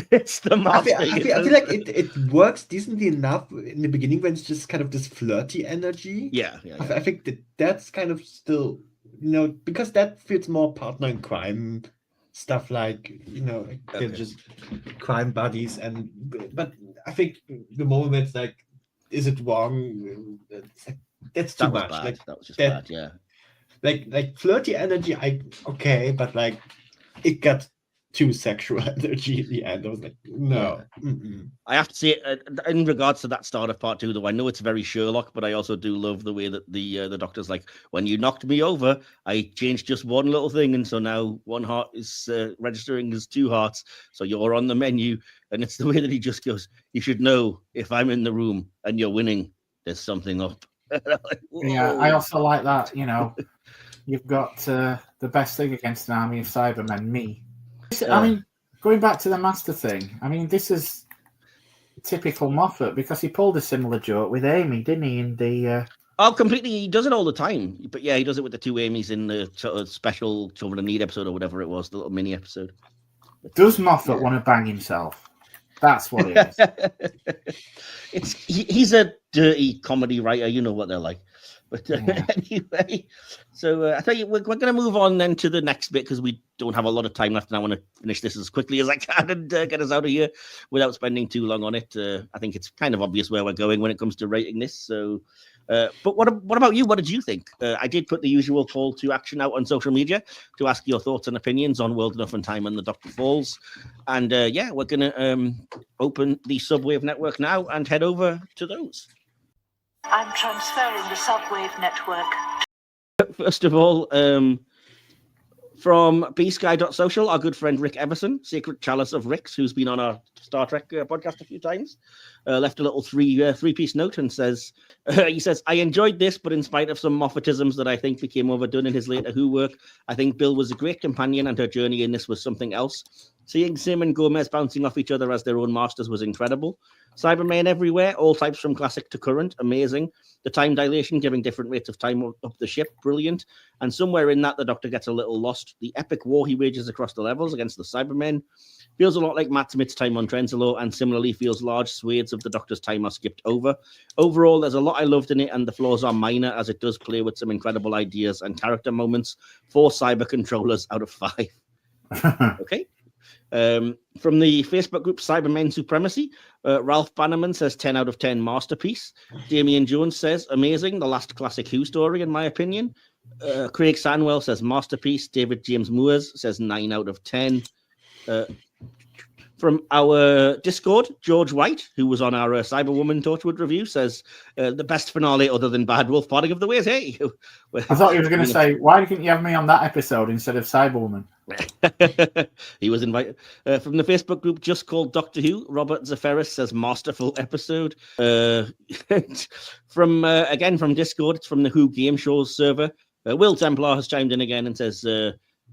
it's the master. I feel like it works decently enough in the beginning when it's just kind of this flirty energy. Yeah. I think that's kind of still, because that feels more partner in crime stuff, like they're just crime buddies, but I think the moment it's like, is it wrong? That's too much. Bad. Like that was just bad. Yeah. Like flirty energy, but like it got too sexual energy in the end. I was like, no. Yeah. I have to say, in regards to that start of part 2, though, I know it's very Sherlock, but I also do love the way that the doctor's like, when you knocked me over, I changed just one little thing, and so now one heart is registering as 2 hearts, so you're on the menu. And it's the way that he just goes, you should know if I'm in the room and you're winning, there's something up. Like, yeah, I also like that. You've got the best thing against an army of Cybermen, me. I mean, going back to the master thing, I mean, this is typical Moffat because he pulled a similar joke with Amy, didn't he? In the oh, completely. He does it all the time. But yeah, he does it with the 2 Amy's in the sort of special Children in Need episode or whatever it was, the little mini episode. Does Moffat want to bang himself? That's what it is. He's a dirty comedy writer. You know what they're like. But Yeah. anyway, so I tell you, we're going to move on then to the next bit because we don't have a lot of time left, and I want to finish this as quickly as I can and get us out of here without spending too long on it. I think it's kind of obvious where we're going when it comes to rating this. So, but what about you? What did you think? I did put the usual call to action out on social media to ask your thoughts and opinions on World Enough and Time and the Doctor Falls. And yeah, we're going to open the Subwave network now and head over to those. I'm transferring the subwave network. First of all, from bsky.social, our good friend Rick Everson, Secret Chalice of Ricks, who's been on our Star Trek podcast a few times, left a little three-piece note and says, he says, I enjoyed this, but in spite of some Moffatisms that I think became overdone in his later Who work, I think Bill was a great companion and her journey in this was something else. Seeing Sim and Gomez bouncing off each other as their own masters was incredible. Cybermen everywhere, all types from classic to current, amazing. The time dilation giving different rates of time up the ship, brilliant. And somewhere in that, the Doctor gets a little lost. The epic war he wages across the levels against the Cybermen feels a lot like Matt Smith's time on Trenzalo, and similarly feels large swathes of the Doctor's time are skipped over. Overall, there's a lot I loved in it, and the flaws are minor, as it does play with some incredible ideas and character moments. 4 cyber controllers out of 5. Okay. From the Facebook group Cybermen Supremacy, Ralph Bannerman says 10 out of 10 masterpiece. Damian Jones says amazing, the last classic Who story in my opinion. Craig Sanwell says masterpiece. David James Moores says 9 out of 10. From our Discord, George White, who was on our Cyberwoman Torchwood review, says the best finale other than Bad Wolf Parting of the Ways. Hey, I thought he was going to say, why didn't you have me on that episode instead of Cyberwoman? He was invited. From the Facebook group just called Doctor Who, Robert Zaferis says masterful episode. From Discord, it's from the Who Game Shows server. Will Templar has chimed in again and says,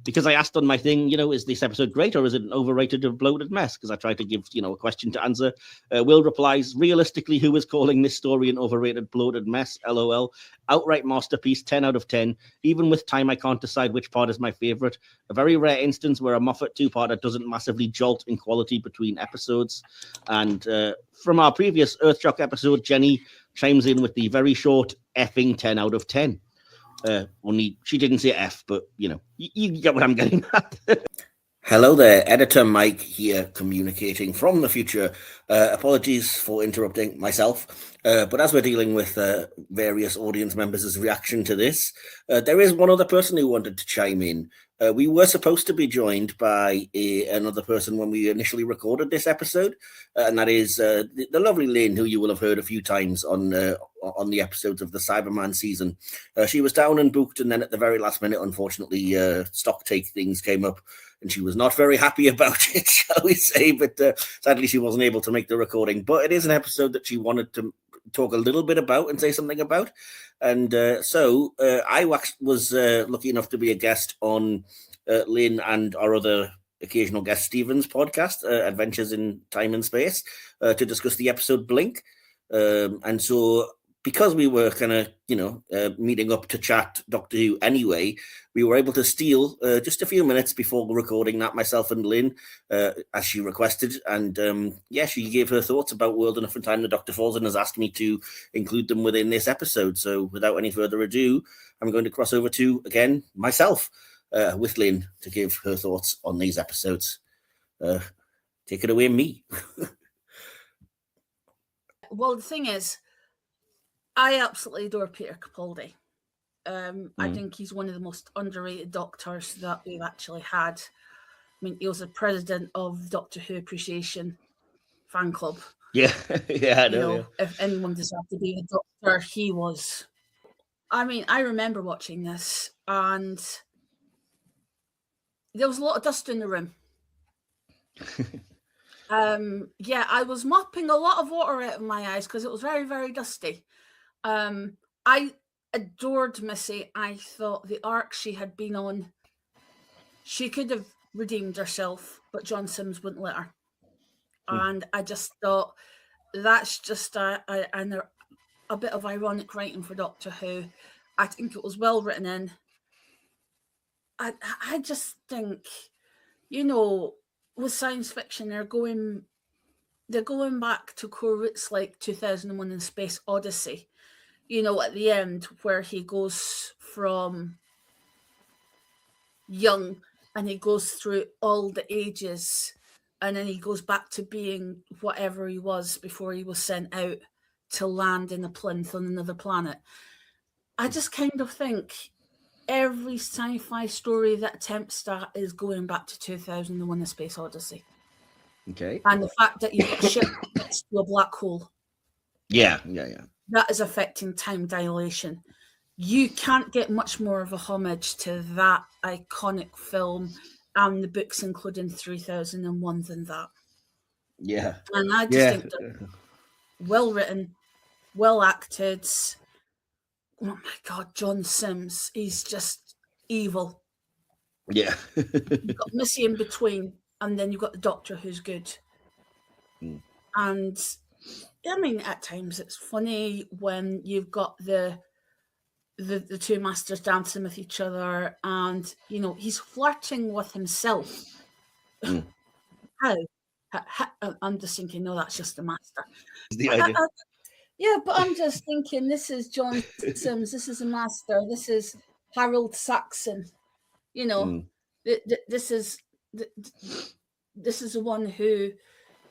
because I asked on my thing, is this episode great or is it an overrated or bloated mess? Because I tried to give, a question to answer. Will replies, realistically, Who is calling this story an overrated, bloated mess? LOL. Outright masterpiece, 10 out of 10. Even with time, I can't decide which part is my favorite. A very rare instance where a Moffat two-parter doesn't massively jolt in quality between episodes. And from our previous Earthshock episode, Jenny chimes in with the very short effing 10 out of 10. Only she didn't say F, but you get what I'm getting at. Hello there, Editor Mike here, communicating from the future. Apologies for interrupting myself, but as we're dealing with various audience members' reaction to this, there is one other person who wanted to chime in. We were supposed to be joined by another person when we initially recorded this episode, and that is the lovely Lynn, who you will have heard a few times on the episodes of the Cyberman season. She was down and booked, and then at the very last minute, unfortunately, stock take things came up, and she was not very happy about it, shall we say, but sadly she wasn't able to make the recording. But it is an episode that she wanted to talk a little bit about and say something about. And so I was lucky enough to be a guest on Lynn and our other occasional guest Stephen's podcast, Adventures in Time and Space, to discuss the episode Blink. And so because we were kind of, meeting up to chat Doctor Who anyway, we were able to steal just a few minutes before recording that, myself and Lynn, as she requested. And she gave her thoughts about World Enough and Time the Doctor Falls and has asked me to include them within this episode. So without any further ado, I'm going to cross over to, again, myself with Lynn to give her thoughts on these episodes. Take it away, me. Well, the thing is, I absolutely adore Peter Capaldi. I think he's one of the most underrated doctors that we've actually had. I mean, he was the president of Doctor Who Appreciation Fan Club. Yeah, I know. If anyone deserved to be a doctor, he was. I mean, I remember watching this, and there was a lot of dust in the room. I was mopping a lot of water out of my eyes because it was very, very dusty. I adored Missy. I thought the arc she had been on, she could have redeemed herself, but John Sims wouldn't let her. And I just thought that's just a bit of ironic writing for Doctor Who. I think it was well written in. I just think, with science fiction, they're going back to core roots like 2001 and Space Odyssey. you know, at the end where he goes from young and he goes through all the ages and then he goes back to being whatever he was before he was sent out to land in a plinth on another planet. I just kind of think every sci-fi story that attempts that is going back to 2001: A Space Odyssey. Okay. And the fact that you've got a ship next to a black hole. Yeah. That is affecting time dilation. You can't get much more of a homage to that iconic film and the books, including 3001, than that. Yeah. And I just think that well written, well acted. Oh my God, John Sims, he's just evil. Yeah. You've got Missy in between, and then you've got the Doctor who's good. And I mean, at times it's funny when you've got the two masters dancing with each other, and you know he's flirting with himself. How? I'm just thinking, no, that's just the master. The idea. Yeah, but I'm just thinking, this is John Sims, this is a master, this is Harold Saxon. You know, this is the one who,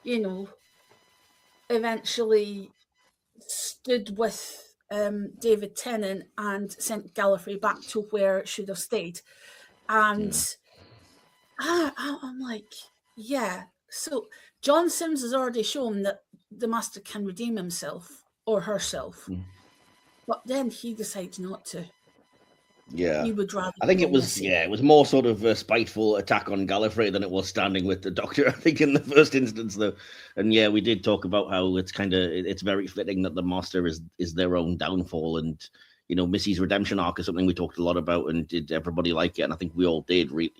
you know, eventually stood with David Tennant and sent Gallifrey back to where it should have stayed. And I'm like, yeah. So John Sims has already shown that the master can redeem himself or herself. But then he decides not to. Yeah. He would rather. I think it was it was more sort of a spiteful attack on Gallifrey than it was standing with the Doctor, I think, in the first instance, though. And yeah, we did talk about how it's very fitting that the Master is their own downfall, and you know, Missy's redemption arc is something we talked a lot about, and did everybody like it? And I think we all did, really.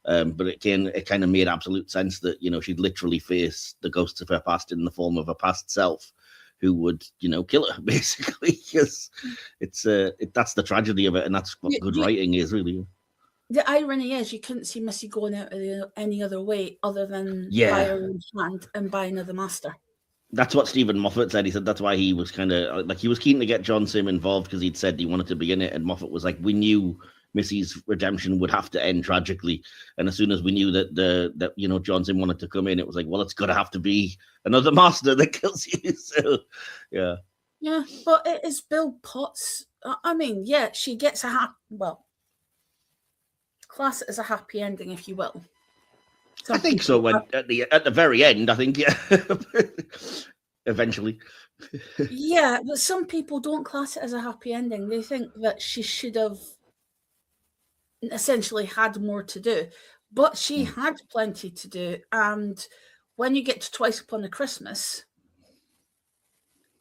But it kind of made absolute sense that, you know, she'd literally face the ghosts of her past in the form of a past self, who would, you know, kill her, basically, because that's the tragedy of it, and that's what good writing is, really. The irony is you couldn't see Missy going out any other way other than by her own hand and by another master. That's what Stephen Moffat said. He said that's why he was kind of like, he was keen to get John Sim involved because he'd said he wanted to be in it, and Moffat was like, we knew Missy's redemption would have to end tragically, and as soon as we knew that you know, John Sim wanted to come in, it was like, well, it's got to have to be another master that kills you. So yeah, but it is Bill Potts. I mean, yeah, she gets class it as a happy ending, if you will. I think so. When at the very end, I think, yeah, eventually. Yeah, but some people don't class it as a happy ending. They think that she should have essentially had more to do, but she had plenty to do. And when you get to Twice Upon a Christmas,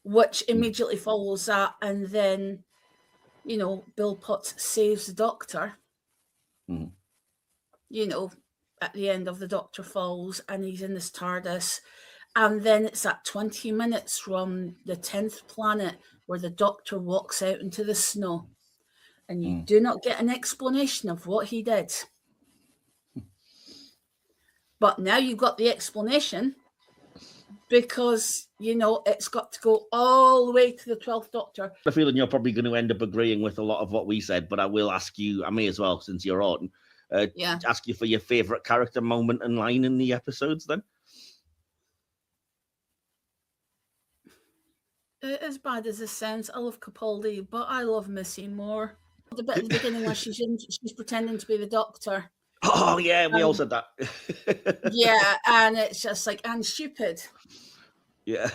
which immediately follows that, and then, you know, Bill Potts saves the Doctor, you know, at the end of The Doctor Falls, and he's in this TARDIS, and then it's at 20 minutes from the 10th planet where the Doctor walks out into the snow, and you do not get an explanation of what he did. But now you've got the explanation, because, you know, it's got to go all the way to the 12th Doctor. I have a feeling you're probably going to end up agreeing with a lot of what we said, but I will ask you, I may as well, since you're on, ask you for your favourite character moment and line in the episodes then. As bad as this sounds, I love Capaldi, but I love Missy more. The bit at the beginning where she's pretending to be the Doctor. Oh yeah, we all said that. Yeah, and it's just like, and stupid. Yeah.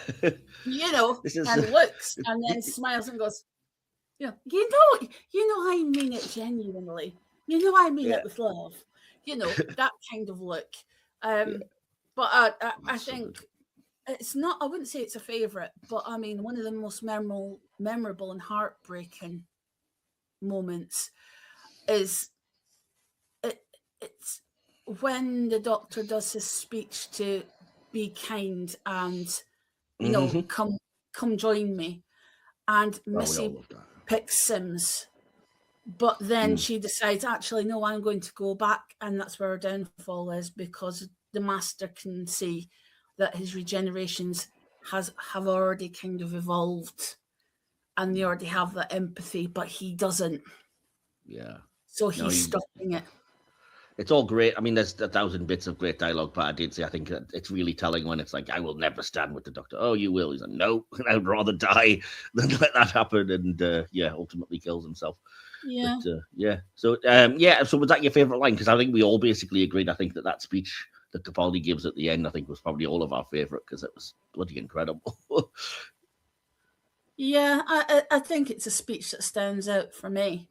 You know, and looks and then smiles and goes, you know, I mean it genuinely. You know, I mean it with love. You know, that kind of look. But I think it's not, I wouldn't say it's a favourite, but I mean, one of the most memorable and heartbreaking moments is it's when the Doctor does his speech to be kind and, you know, come join me, and Missy picks Sims, but then she decides, actually, no, I'm going to go back, and that's where her downfall is, because the Master can see that his regenerations have already kind of evolved, and they already have that empathy, but he doesn't. Yeah. So No, he's stopping it. It's all great. I mean, there's 1,000 bits of great dialogue, but I did say I think that it's really telling when it's like, I will never stand with the Doctor. Oh, you will. He's like, no, I'd rather die than let that happen. And yeah, ultimately kills himself. Yeah. But, yeah. So yeah. So was that your favorite line? Because I think we all basically agreed. I think that speech that Capaldi gives at the end, I think was probably all of our favorite because it was bloody incredible. Yeah, I think it's a speech that stands out for me.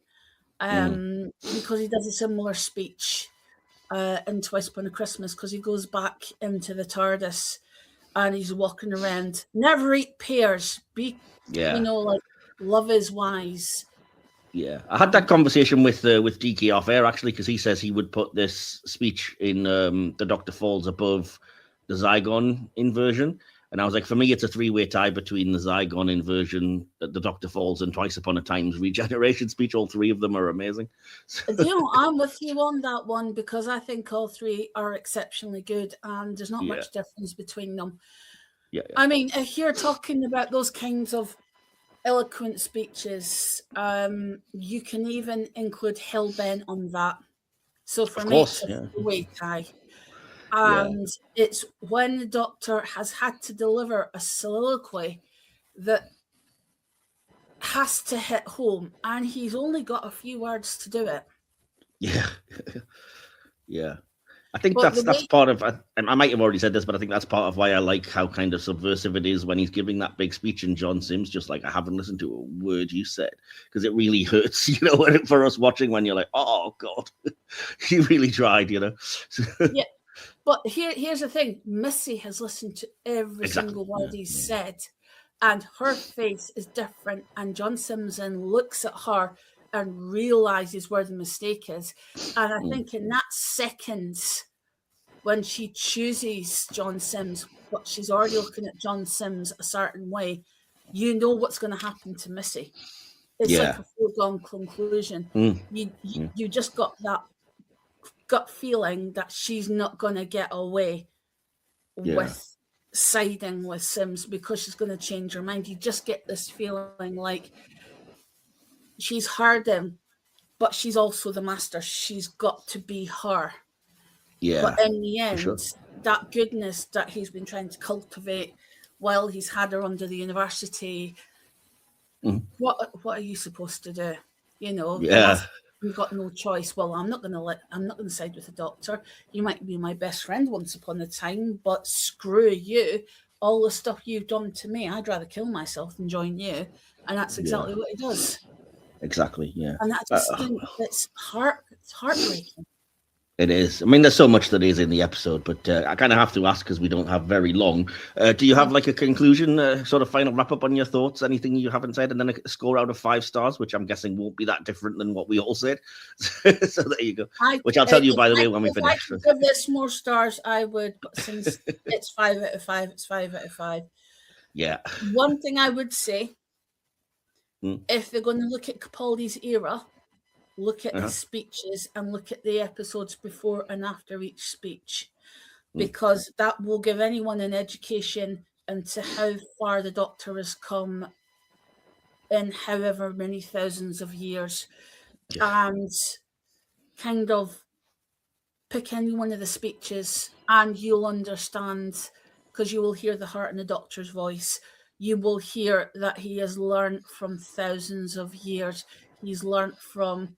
Because he does a similar speech in Twice Upon a Christmas, because he goes back into the TARDIS and he's walking around. Never eat pears. Yeah. Like love is wise. Yeah, I had that conversation with DK off air actually, because he says he would put this speech in the Doctor Falls above the Zygon inversion, and I was like, for me, it's a three-way tie between the Zygon inversion, the Doctor Falls, and Twice Upon a Time's regeneration speech. All three of them are amazing. I'm with you on that one because I think all three are exceptionally good, and there's not much difference between them. Yeah. I mean, if you're talking about those kinds of eloquent speeches, you can even include Hellbent on that. So for me, it's a three-way tie. And it's when the Doctor has had to deliver a soliloquy that has to hit home, and he's only got a few words to do it. Yeah. Yeah. I think that's part of, I might have already said this, but I think that's part of why I like how kind of subversive it is when he's giving that big speech and John Sims just like, I haven't listened to a word you said, because it really hurts, for us watching when you're like, oh God, he really tried, Yeah, but here's the thing. Missy has listened to every single word he's said, and her face is different, and John Sims then looks at her and realizes where the mistake is. And I think in that second, when she chooses John Sims, but she's already looking at John Sims a certain way, you know what's going to happen to Missy. It's like a foregone conclusion. You just got that gut feeling that she's not going to get away with siding with Sims because she's going to change her mind. You just get this feeling like she's heard him, but she's also the master. She's got to be her. Yeah. But in the end, that goodness that he's been trying to cultivate while he's had her under the university, what are you supposed to do? You've got no choice. Well, I'm not going to side with the Doctor. You might be my best friend once upon a time, but screw you. All the stuff you've done to me, I'd rather kill myself than join you. And that's exactly what he does. Exactly, yeah. And that just it's heartbreaking. It is. I mean, there's so much that is in the episode, but I kind of have to ask because we don't have very long. Do you have like a conclusion, sort of final wrap up on your thoughts? Anything you haven't said, and then a score out of 5 stars, which I'm guessing won't be that different than what we all said. So there you go. Which I'll tell you, by the way, when we finish. If I could give this more stars, I would. But since it's 5 out of 5, it's 5 out of 5. Yeah. One thing I would say, if they're going to look at Capaldi's era, look at his speeches and look at the episodes before and after each speech, because that will give anyone an education into how far the Doctor has come in however many thousands of years, and kind of pick any one of the speeches and you'll understand, because you will hear the heart in the Doctor's voice. You will hear that he has learned from thousands of years. He's learned from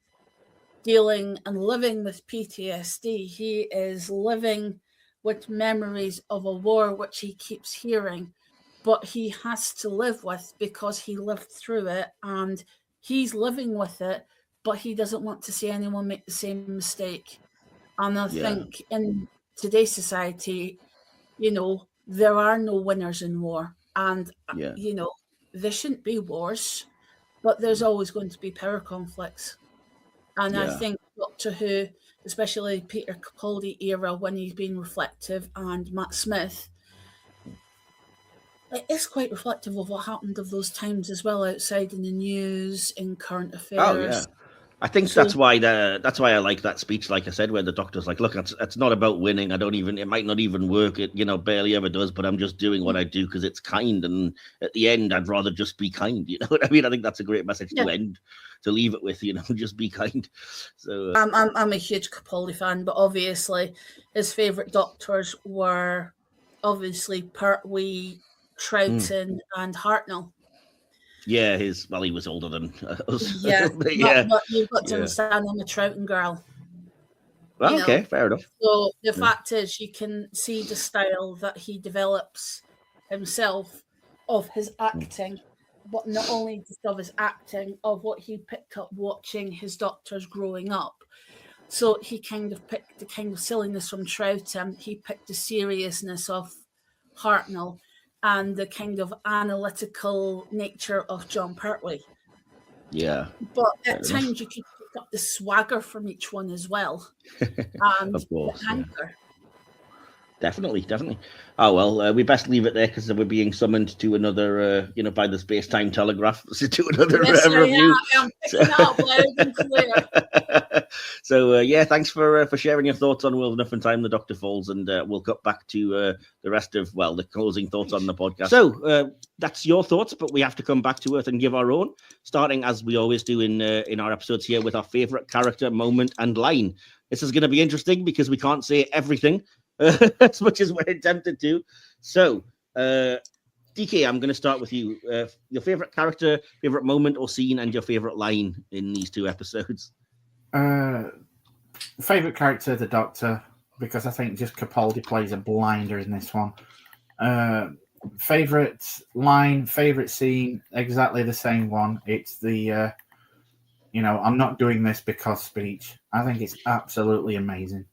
dealing and living with PTSD. He is living with memories of a war which he keeps hearing, but he has to live with because he lived through it, and he's living with it, but he doesn't want to see anyone make the same mistake. And I think in today's society, there are no winners in war, and there shouldn't be wars, but there's always going to be power conflicts. And I think Doctor Who, especially Peter Capaldi era, when he's been reflective, and Matt Smith, it is quite reflective of what happened of those times as well, outside in the news, in current affairs. I think So- that's why I like that speech, like I said, where the doctor's like, "Look, it's not about winning. It might not even work. It barely ever does. But I'm just doing what I do because it's kind. And at the end, I'd rather just be kind. You know what I mean? I think that's a great message to leave it with. Just be kind. So I'm a huge Capaldi fan, but obviously his favourite doctors were obviously Pertwee, Troughton, and Hartnell. yeah, he was older than us. Yeah, But yeah. But you've got to Yeah. understand I'm a Troughton girl. Well, you okay, know. fair enough. So the fact is, you can see the style that he develops himself of his acting, but not only just of his acting, of what he picked up watching his doctors growing up. So he kind of picked the kind of silliness from Troughton. He picked the seriousness of Hartnell and the kind of analytical nature of John Pertwee. Yeah. But Fair at enough. times you can pick up the swagger from each one as well. And Of course, the yeah. anger. Definitely. Oh well, we best leave it there because we're being summoned to another, by the space-time telegraph to another Yes, review. I'm picking it up loud and clear. So thanks for sharing your thoughts on World Enough and Time the Doctor Falls, and we'll cut back to the rest of the closing thoughts on the podcast. So that's your thoughts, but we have to come back to Earth and give our own, starting as we always do in our episodes here with our favorite character, moment, and line. This is going to be interesting because we can't say everything as much as we're tempted to. So, DK, I'm going to start with you. Your favorite character, favorite moment or scene, and your favorite line in these two episodes. Favorite character, the Doctor, because I think just Capaldi plays a blinder in this one. Favorite line, favorite scene, exactly the same one. It's the, I'm not doing this because speech. I think it's absolutely amazing.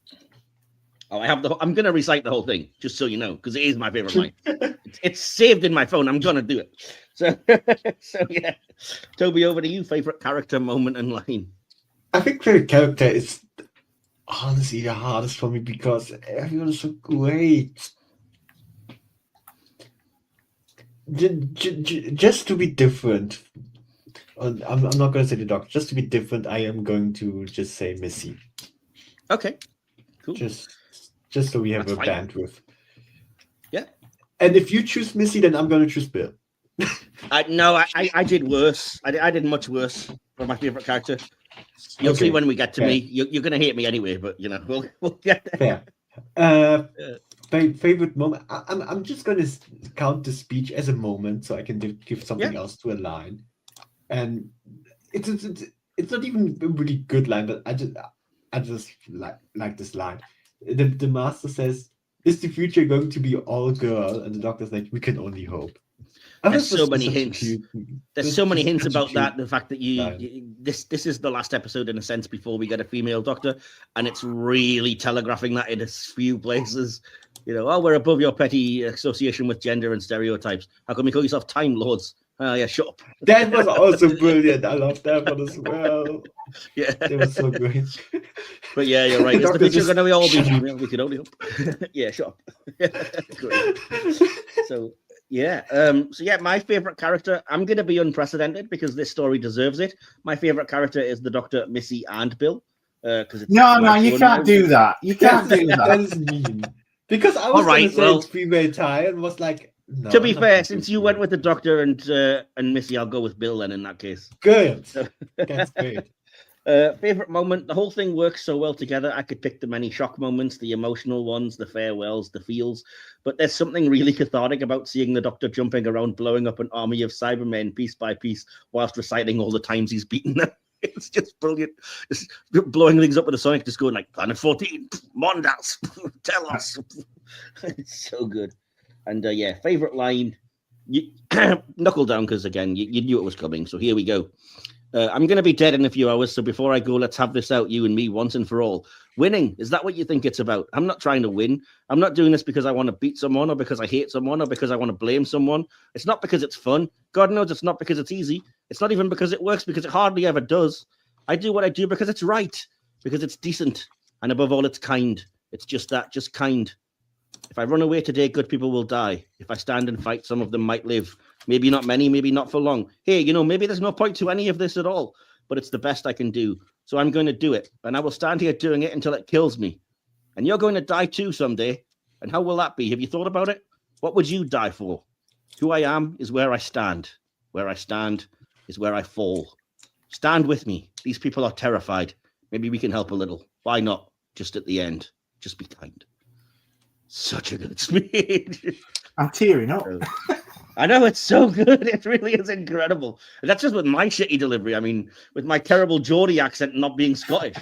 Oh, I'm going to recite the whole thing, just so you know, because it is my favorite line. It's saved in my phone. I'm going to do it. So yeah. Toby, over to you. Favorite character, moment, and line. I think favorite character is honestly the hardest for me because everyone is so great. Just to be different. I'm not going to say the Doctor. Just to be different, I am going to just say Missy. Okay, cool. Just so we have That's a fine. bandwidth. Yeah. And if you choose Missy, then I'm going to choose Bill. No, I did worse. I did much worse for my favorite character. You'll see when we get to me. You're going to hate me anyway, but we'll get there. Fair. Favorite moment. I'm just going to count the speech as a moment, so I can give something else to a line. And it's not even a really good line, but I just like this line. The master says, "Is the future going to be all girl?" And the Doctor's like, "We can only hope." There's so many hints. There's so many hints about that. The fact that this is the last episode in a sense before we get a female Doctor, and it's really telegraphing that in a few places. We're above your petty association with gender and stereotypes. How come you call yourself Time Lords? Yeah, shut up. That was also brilliant. I love that one as well. Yeah, it was so great. But yeah, you're right. Is the future going to all be female? We could only hope. Yeah, shut up. Great. So my favorite character, I'm going to be unprecedented because this story deserves it. My favorite character is the Doctor, Missy, and Bill. No, you can't do that. You can't do that. That is mean. Because I was going to say it's female tie and was like, no. To be fair, since you went with the Doctor and Missy, I'll go with Bill then in that case. Good. That's great. Favorite moment, the whole thing works so well together. I could pick the many shock moments, the emotional ones, the farewells, the feels, but there's something really cathartic about seeing the Doctor jumping around, blowing up an army of Cybermen piece by piece whilst reciting all the times he's beaten them. It's just brilliant. Just blowing things up with a sonic, just going like Planet 14, Mondas, Telos. It's so good. And favorite line, knuckle down because again, you knew it was coming. So here we go. I'm going to be dead in a few hours. So before I go, let's have this out, you and me, once and for all. Winning, is that what you think it's about? I'm not trying to win. I'm not doing this because I want to beat someone or because I hate someone or because I want to blame someone. It's not because it's fun. God knows it's not because it's easy. It's not even because it works, because it hardly ever does. I do what I do because it's right, because it's decent. And above all, it's kind. It's just that, just kind. If I run away today, good people will die. If I stand and fight, some of them might live. Maybe not many, maybe not for long. Hey, maybe there's no point to any of this at all. but it's the best I can do. So I'm going to do it, and I will stand here doing it until it kills me. And you're going to die too someday. And how will that be? Have you thought about it? What would you die for? Who I am is where I stand. Where I stand is where I fall. Stand with me. These people are terrified. Maybe we can help a little. Why not? Just at the end. Just be kind. Such a good speech. I'm tearing up. I know, it's so good. It really is incredible. And that's just with my shitty delivery. I mean, with my terrible Geordie accent not being Scottish.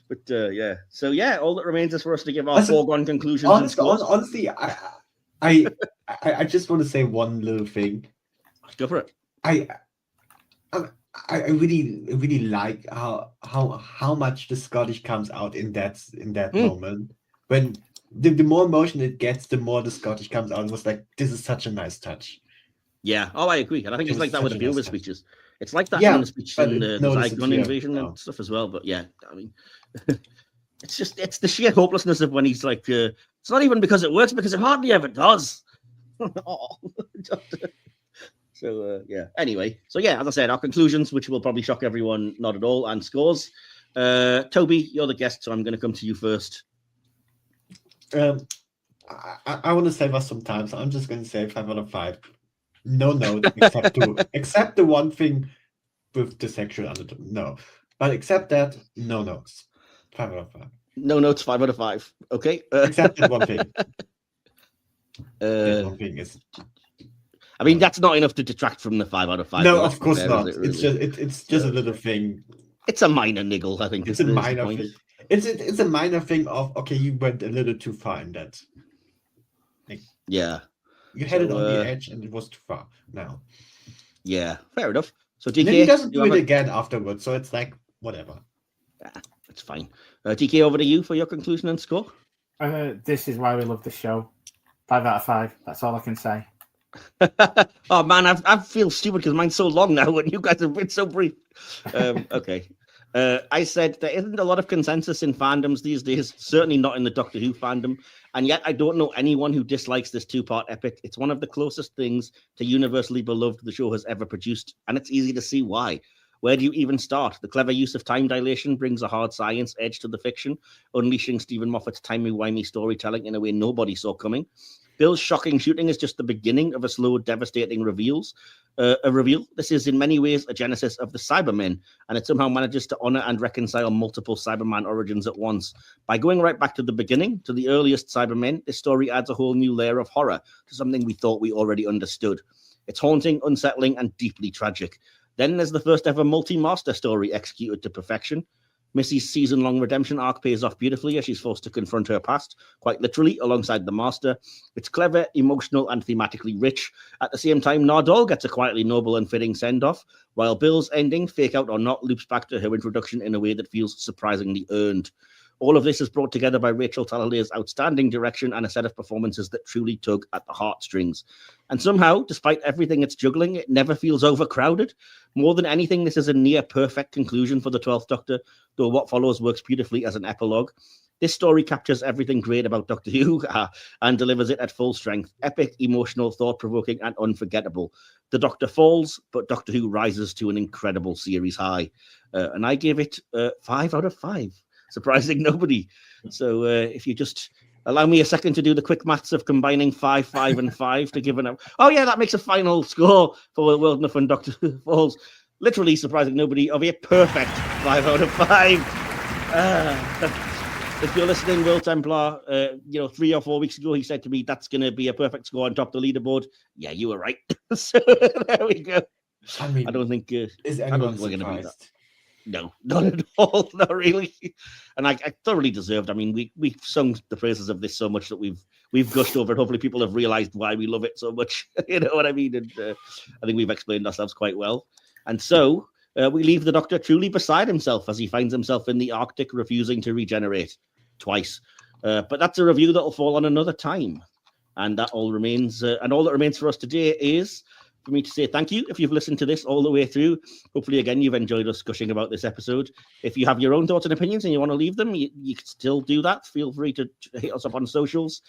But yeah. So yeah, all that remains is for us to give our foregone conclusions. Honestly, I just want to say one little thing. Go for it. I really like how much the Scottish comes out in that moment. When the more emotion it gets, the more the Scottish comes out. It was like, this is such a nice touch. Yeah. Oh, I agree. And I think it's like that with a few of his speeches. It's like that Yeah, in the speech in the Zygon invasion and stuff as well. But yeah, I mean, it's the sheer hopelessness of when he's like, it's not even because it works, because it hardly ever does. So yeah. Anyway, so yeah, as I said, our conclusions, which will probably shock everyone, not at all, and scores. Tobi, you're the guest, so I'm going to come to you first. I want to save us some time, so I'm just going to say 5 out of 5. No, except the one thing with the sexual undertone. No, but except that, no notes. 5 out of 5. No notes. 5 out of 5. Okay. Except that one thing. That one thing is. I mean, that's not enough to detract from the 5 out of 5. No, of course not. It, really? It's just a little thing. It's a minor niggle, I think. It's a minor thing. It's a minor thing of, okay, you went a little too far in that. Yeah. You had it on the edge and it was too far now. Yeah, fair enough. So DK, and then he doesn't do it again afterwards, so it's like, whatever. Yeah, it's fine. DK, over to you for your conclusion and score. This is why we love the show. 5 out of 5. That's all I can say. Oh man, I feel stupid because mine's so long now and you guys have been so brief. Okay. I said there isn't a lot of consensus in fandoms these days, certainly not in the Doctor Who fandom, and yet I don't know anyone who dislikes this 2-part epic. It's one of the closest things to universally beloved the show has ever produced, and it's easy to see why. Where do you even start? The clever use of time dilation brings a hard science edge to the fiction, unleashing Stephen Moffat's timey-wimey storytelling in a way nobody saw coming. Bill's shocking shooting is just the beginning of a slow, devastating reveal. This is in many ways a genesis of the Cybermen, and it somehow manages to honor and reconcile multiple Cyberman origins at once. By going right back to the beginning, to the earliest Cybermen, this story adds a whole new layer of horror to something we thought we already understood. It's haunting, unsettling, and deeply tragic. Then there's the first ever multi-master story executed to perfection. Missy's season-long redemption arc pays off beautifully as she's forced to confront her past, quite literally, alongside the Master. It's clever, emotional, and thematically rich. At the same time, Nardole gets a quietly noble and fitting send-off, while Bill's ending, fake out or not, loops back to her introduction in a way that feels surprisingly earned. All of this is brought together by Rachel Talalay's outstanding direction and a set of performances that truly tug at the heartstrings. And somehow, despite everything it's juggling, it never feels overcrowded. More than anything, this is a near-perfect conclusion for the 12th Doctor, though what follows works beautifully as an epilogue. This story captures everything great about Doctor Who and delivers it at full strength. Epic, emotional, thought-provoking, and unforgettable. The Doctor falls, but Doctor Who rises to an incredible series high. And I gave it 5 out of 5. Surprising nobody. So if you just allow me a second to do the quick maths of combining 5, 5, and 5 to give an... Oh, yeah, that makes a final score for World Enough and Doctor Who Falls. Literally surprising nobody of a perfect 5 out of 5. If you're listening, Will Templar, 3 or 4 weeks ago, he said to me, that's going to be a perfect score on top of the leaderboard. Yeah, you were right. So there we go. I mean, I don't think... is anyone we're going to be that. surprised? No, not at all. Not really. And I thoroughly deserved. I mean, we've sung the praises of this so much that we've gushed over it. Hopefully people have realized why we love it so much. You know what I mean? And I think we've explained ourselves quite well. And so we leave the Doctor truly beside himself as he finds himself in the Arctic, refusing to regenerate twice. But that's a review that'll fall on another time. And that all remains. And all that remains for us today is for me to say thank you if you've listened to this all the way through. Hopefully, again, you've enjoyed us gushing about this episode. If you have your own thoughts and opinions and you want to leave them, you can still do that. Feel free to hit us up on socials,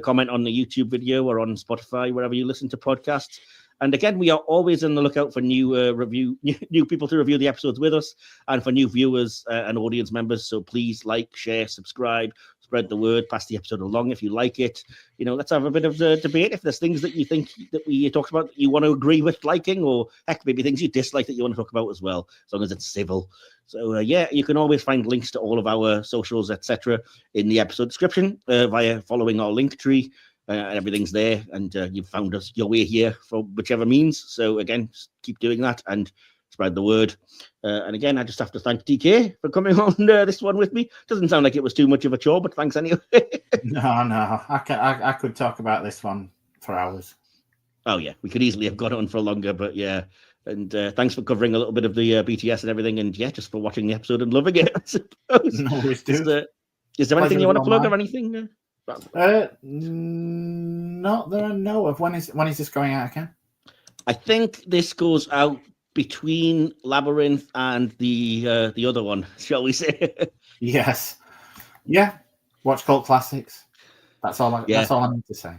comment on the YouTube video or on Spotify, wherever you listen to podcasts. And again, we are always on the lookout for new new people to review the episodes with us, and for new viewers and audience members. So please like, share, subscribe, spread the word, pass the episode along if you like it. Let's have a bit of a debate. If there's things that you think that we talked about that you want to agree with liking, or heck, maybe things you dislike that you want to talk about as well, as long as it's civil. So you can always find links to all of our socials, etc., in the episode description via following our link tree. And everything's there, and you've found your way here for whichever means. So again, just keep doing that and spread the word. And again, I just have to thank DK for coming on this one with me. Doesn't sound like it was too much of a chore, but thanks anyway. No, I could talk about this one for hours. Oh yeah, we could easily have gone on for longer, but yeah. And thanks for covering a little bit of the BTS and everything, and yeah, just for watching the episode and loving it, I suppose. No, always do. Is there anything you want to plug or anything? Not that I know of. When is this going out again? I think this goes out between Labyrinth and the other one, shall we say? Yes. Yeah. Watch cult classics. That's all I need to say.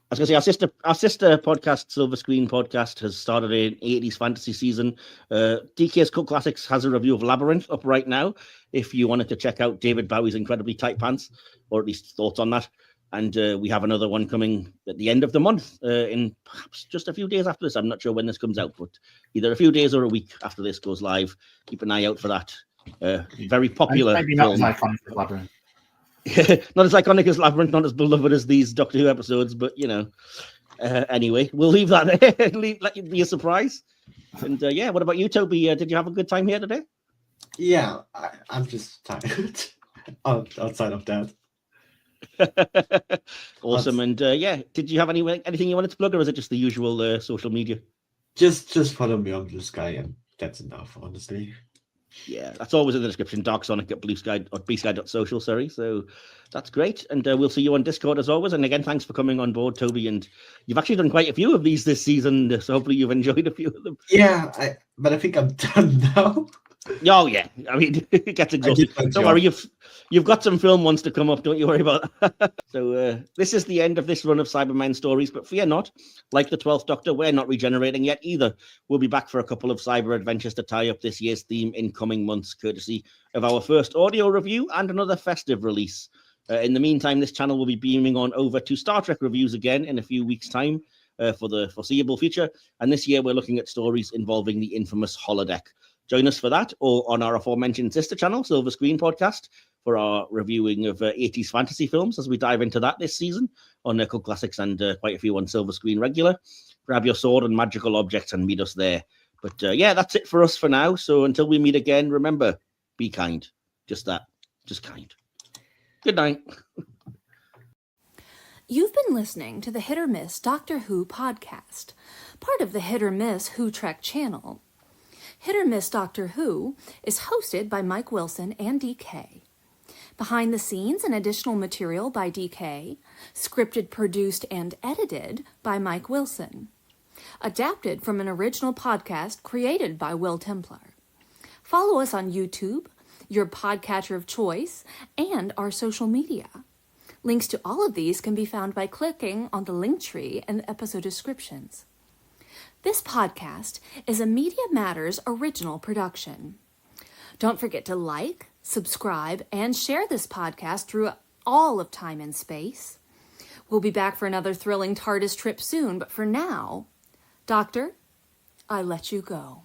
I was going to say, our sister podcast, Silver Screen Podcast, has started an 80s fantasy season. DK's Cult Classics has a review of Labyrinth up right now, if you wanted to check out David Bowie's incredibly tight pants, or at least thoughts on that. And we have another one coming at the end of the month, in perhaps just a few days after this. I'm not sure when this comes out, but either a few days or a week after this goes live. Keep an eye out for that. Very popular maybe not as iconic as Labyrinth. Not as iconic as Labyrinth, not as beloved as these Doctor Who episodes, but anyway, we'll leave that there. Let you be a surprise. And what about you, Toby? Did you have a good time here today? Yeah, I'm just tired. Outside of that. Awesome. And did you have anything you wanted to plug, or is it just the usual social media? Just follow me on Blue Sky, and that's enough, honestly. Yeah, that's always in the description. Dark Sonic at Blue Sky or bsky.social, sorry. So that's great. And we'll see you on Discord as always. And again, thanks for coming on board, Toby. And you've actually done quite a few of these this season, so hopefully you've enjoyed a few of them. Yeah, but I think I'm done now. Oh yeah, I mean it gets exhausting. Don't worry, you've got some film ones to come up. Don't you worry about that. So this is the end of this run of Cyberman stories, but fear not. Like the 12th Doctor, we're not regenerating yet either. We'll be back for a couple of cyber adventures to tie up this year's theme in coming months, courtesy of our first audio review and another festive release. In the meantime, this channel will be beaming on over to Star Trek reviews again in a few weeks' time for the foreseeable future. And this year, we're looking at stories involving the infamous holodeck. Join us for that, or on our aforementioned sister channel, Silver Screen Podcast, for our reviewing of 80s fantasy films as we dive into that this season on Cult Classics and quite a few on Silver Screen Regular. Grab your sword and magical objects and meet us there. But that's it for us for now. So until we meet again, remember, be kind. Just that. Just kind. Good night. You've been listening to the Hit or Miss Doctor Who podcast, part of the Hit or Miss Who Trek channel. Hit or Miss Doctor Who is hosted by Mike Wilson and DK. Behind the scenes and additional material by DK. Scripted, produced, and edited by Mike Wilson. Adapted from an original podcast created by Will Templar. Follow us on YouTube, your podcatcher of choice, and our social media. Links to all of these can be found by clicking on the link tree in the episode descriptions. This podcast is a Media Matters original production. Don't forget to like, subscribe, and share this podcast through all of time and space. We'll be back for another thrilling TARDIS trip soon, but for now, Doctor, I let you go.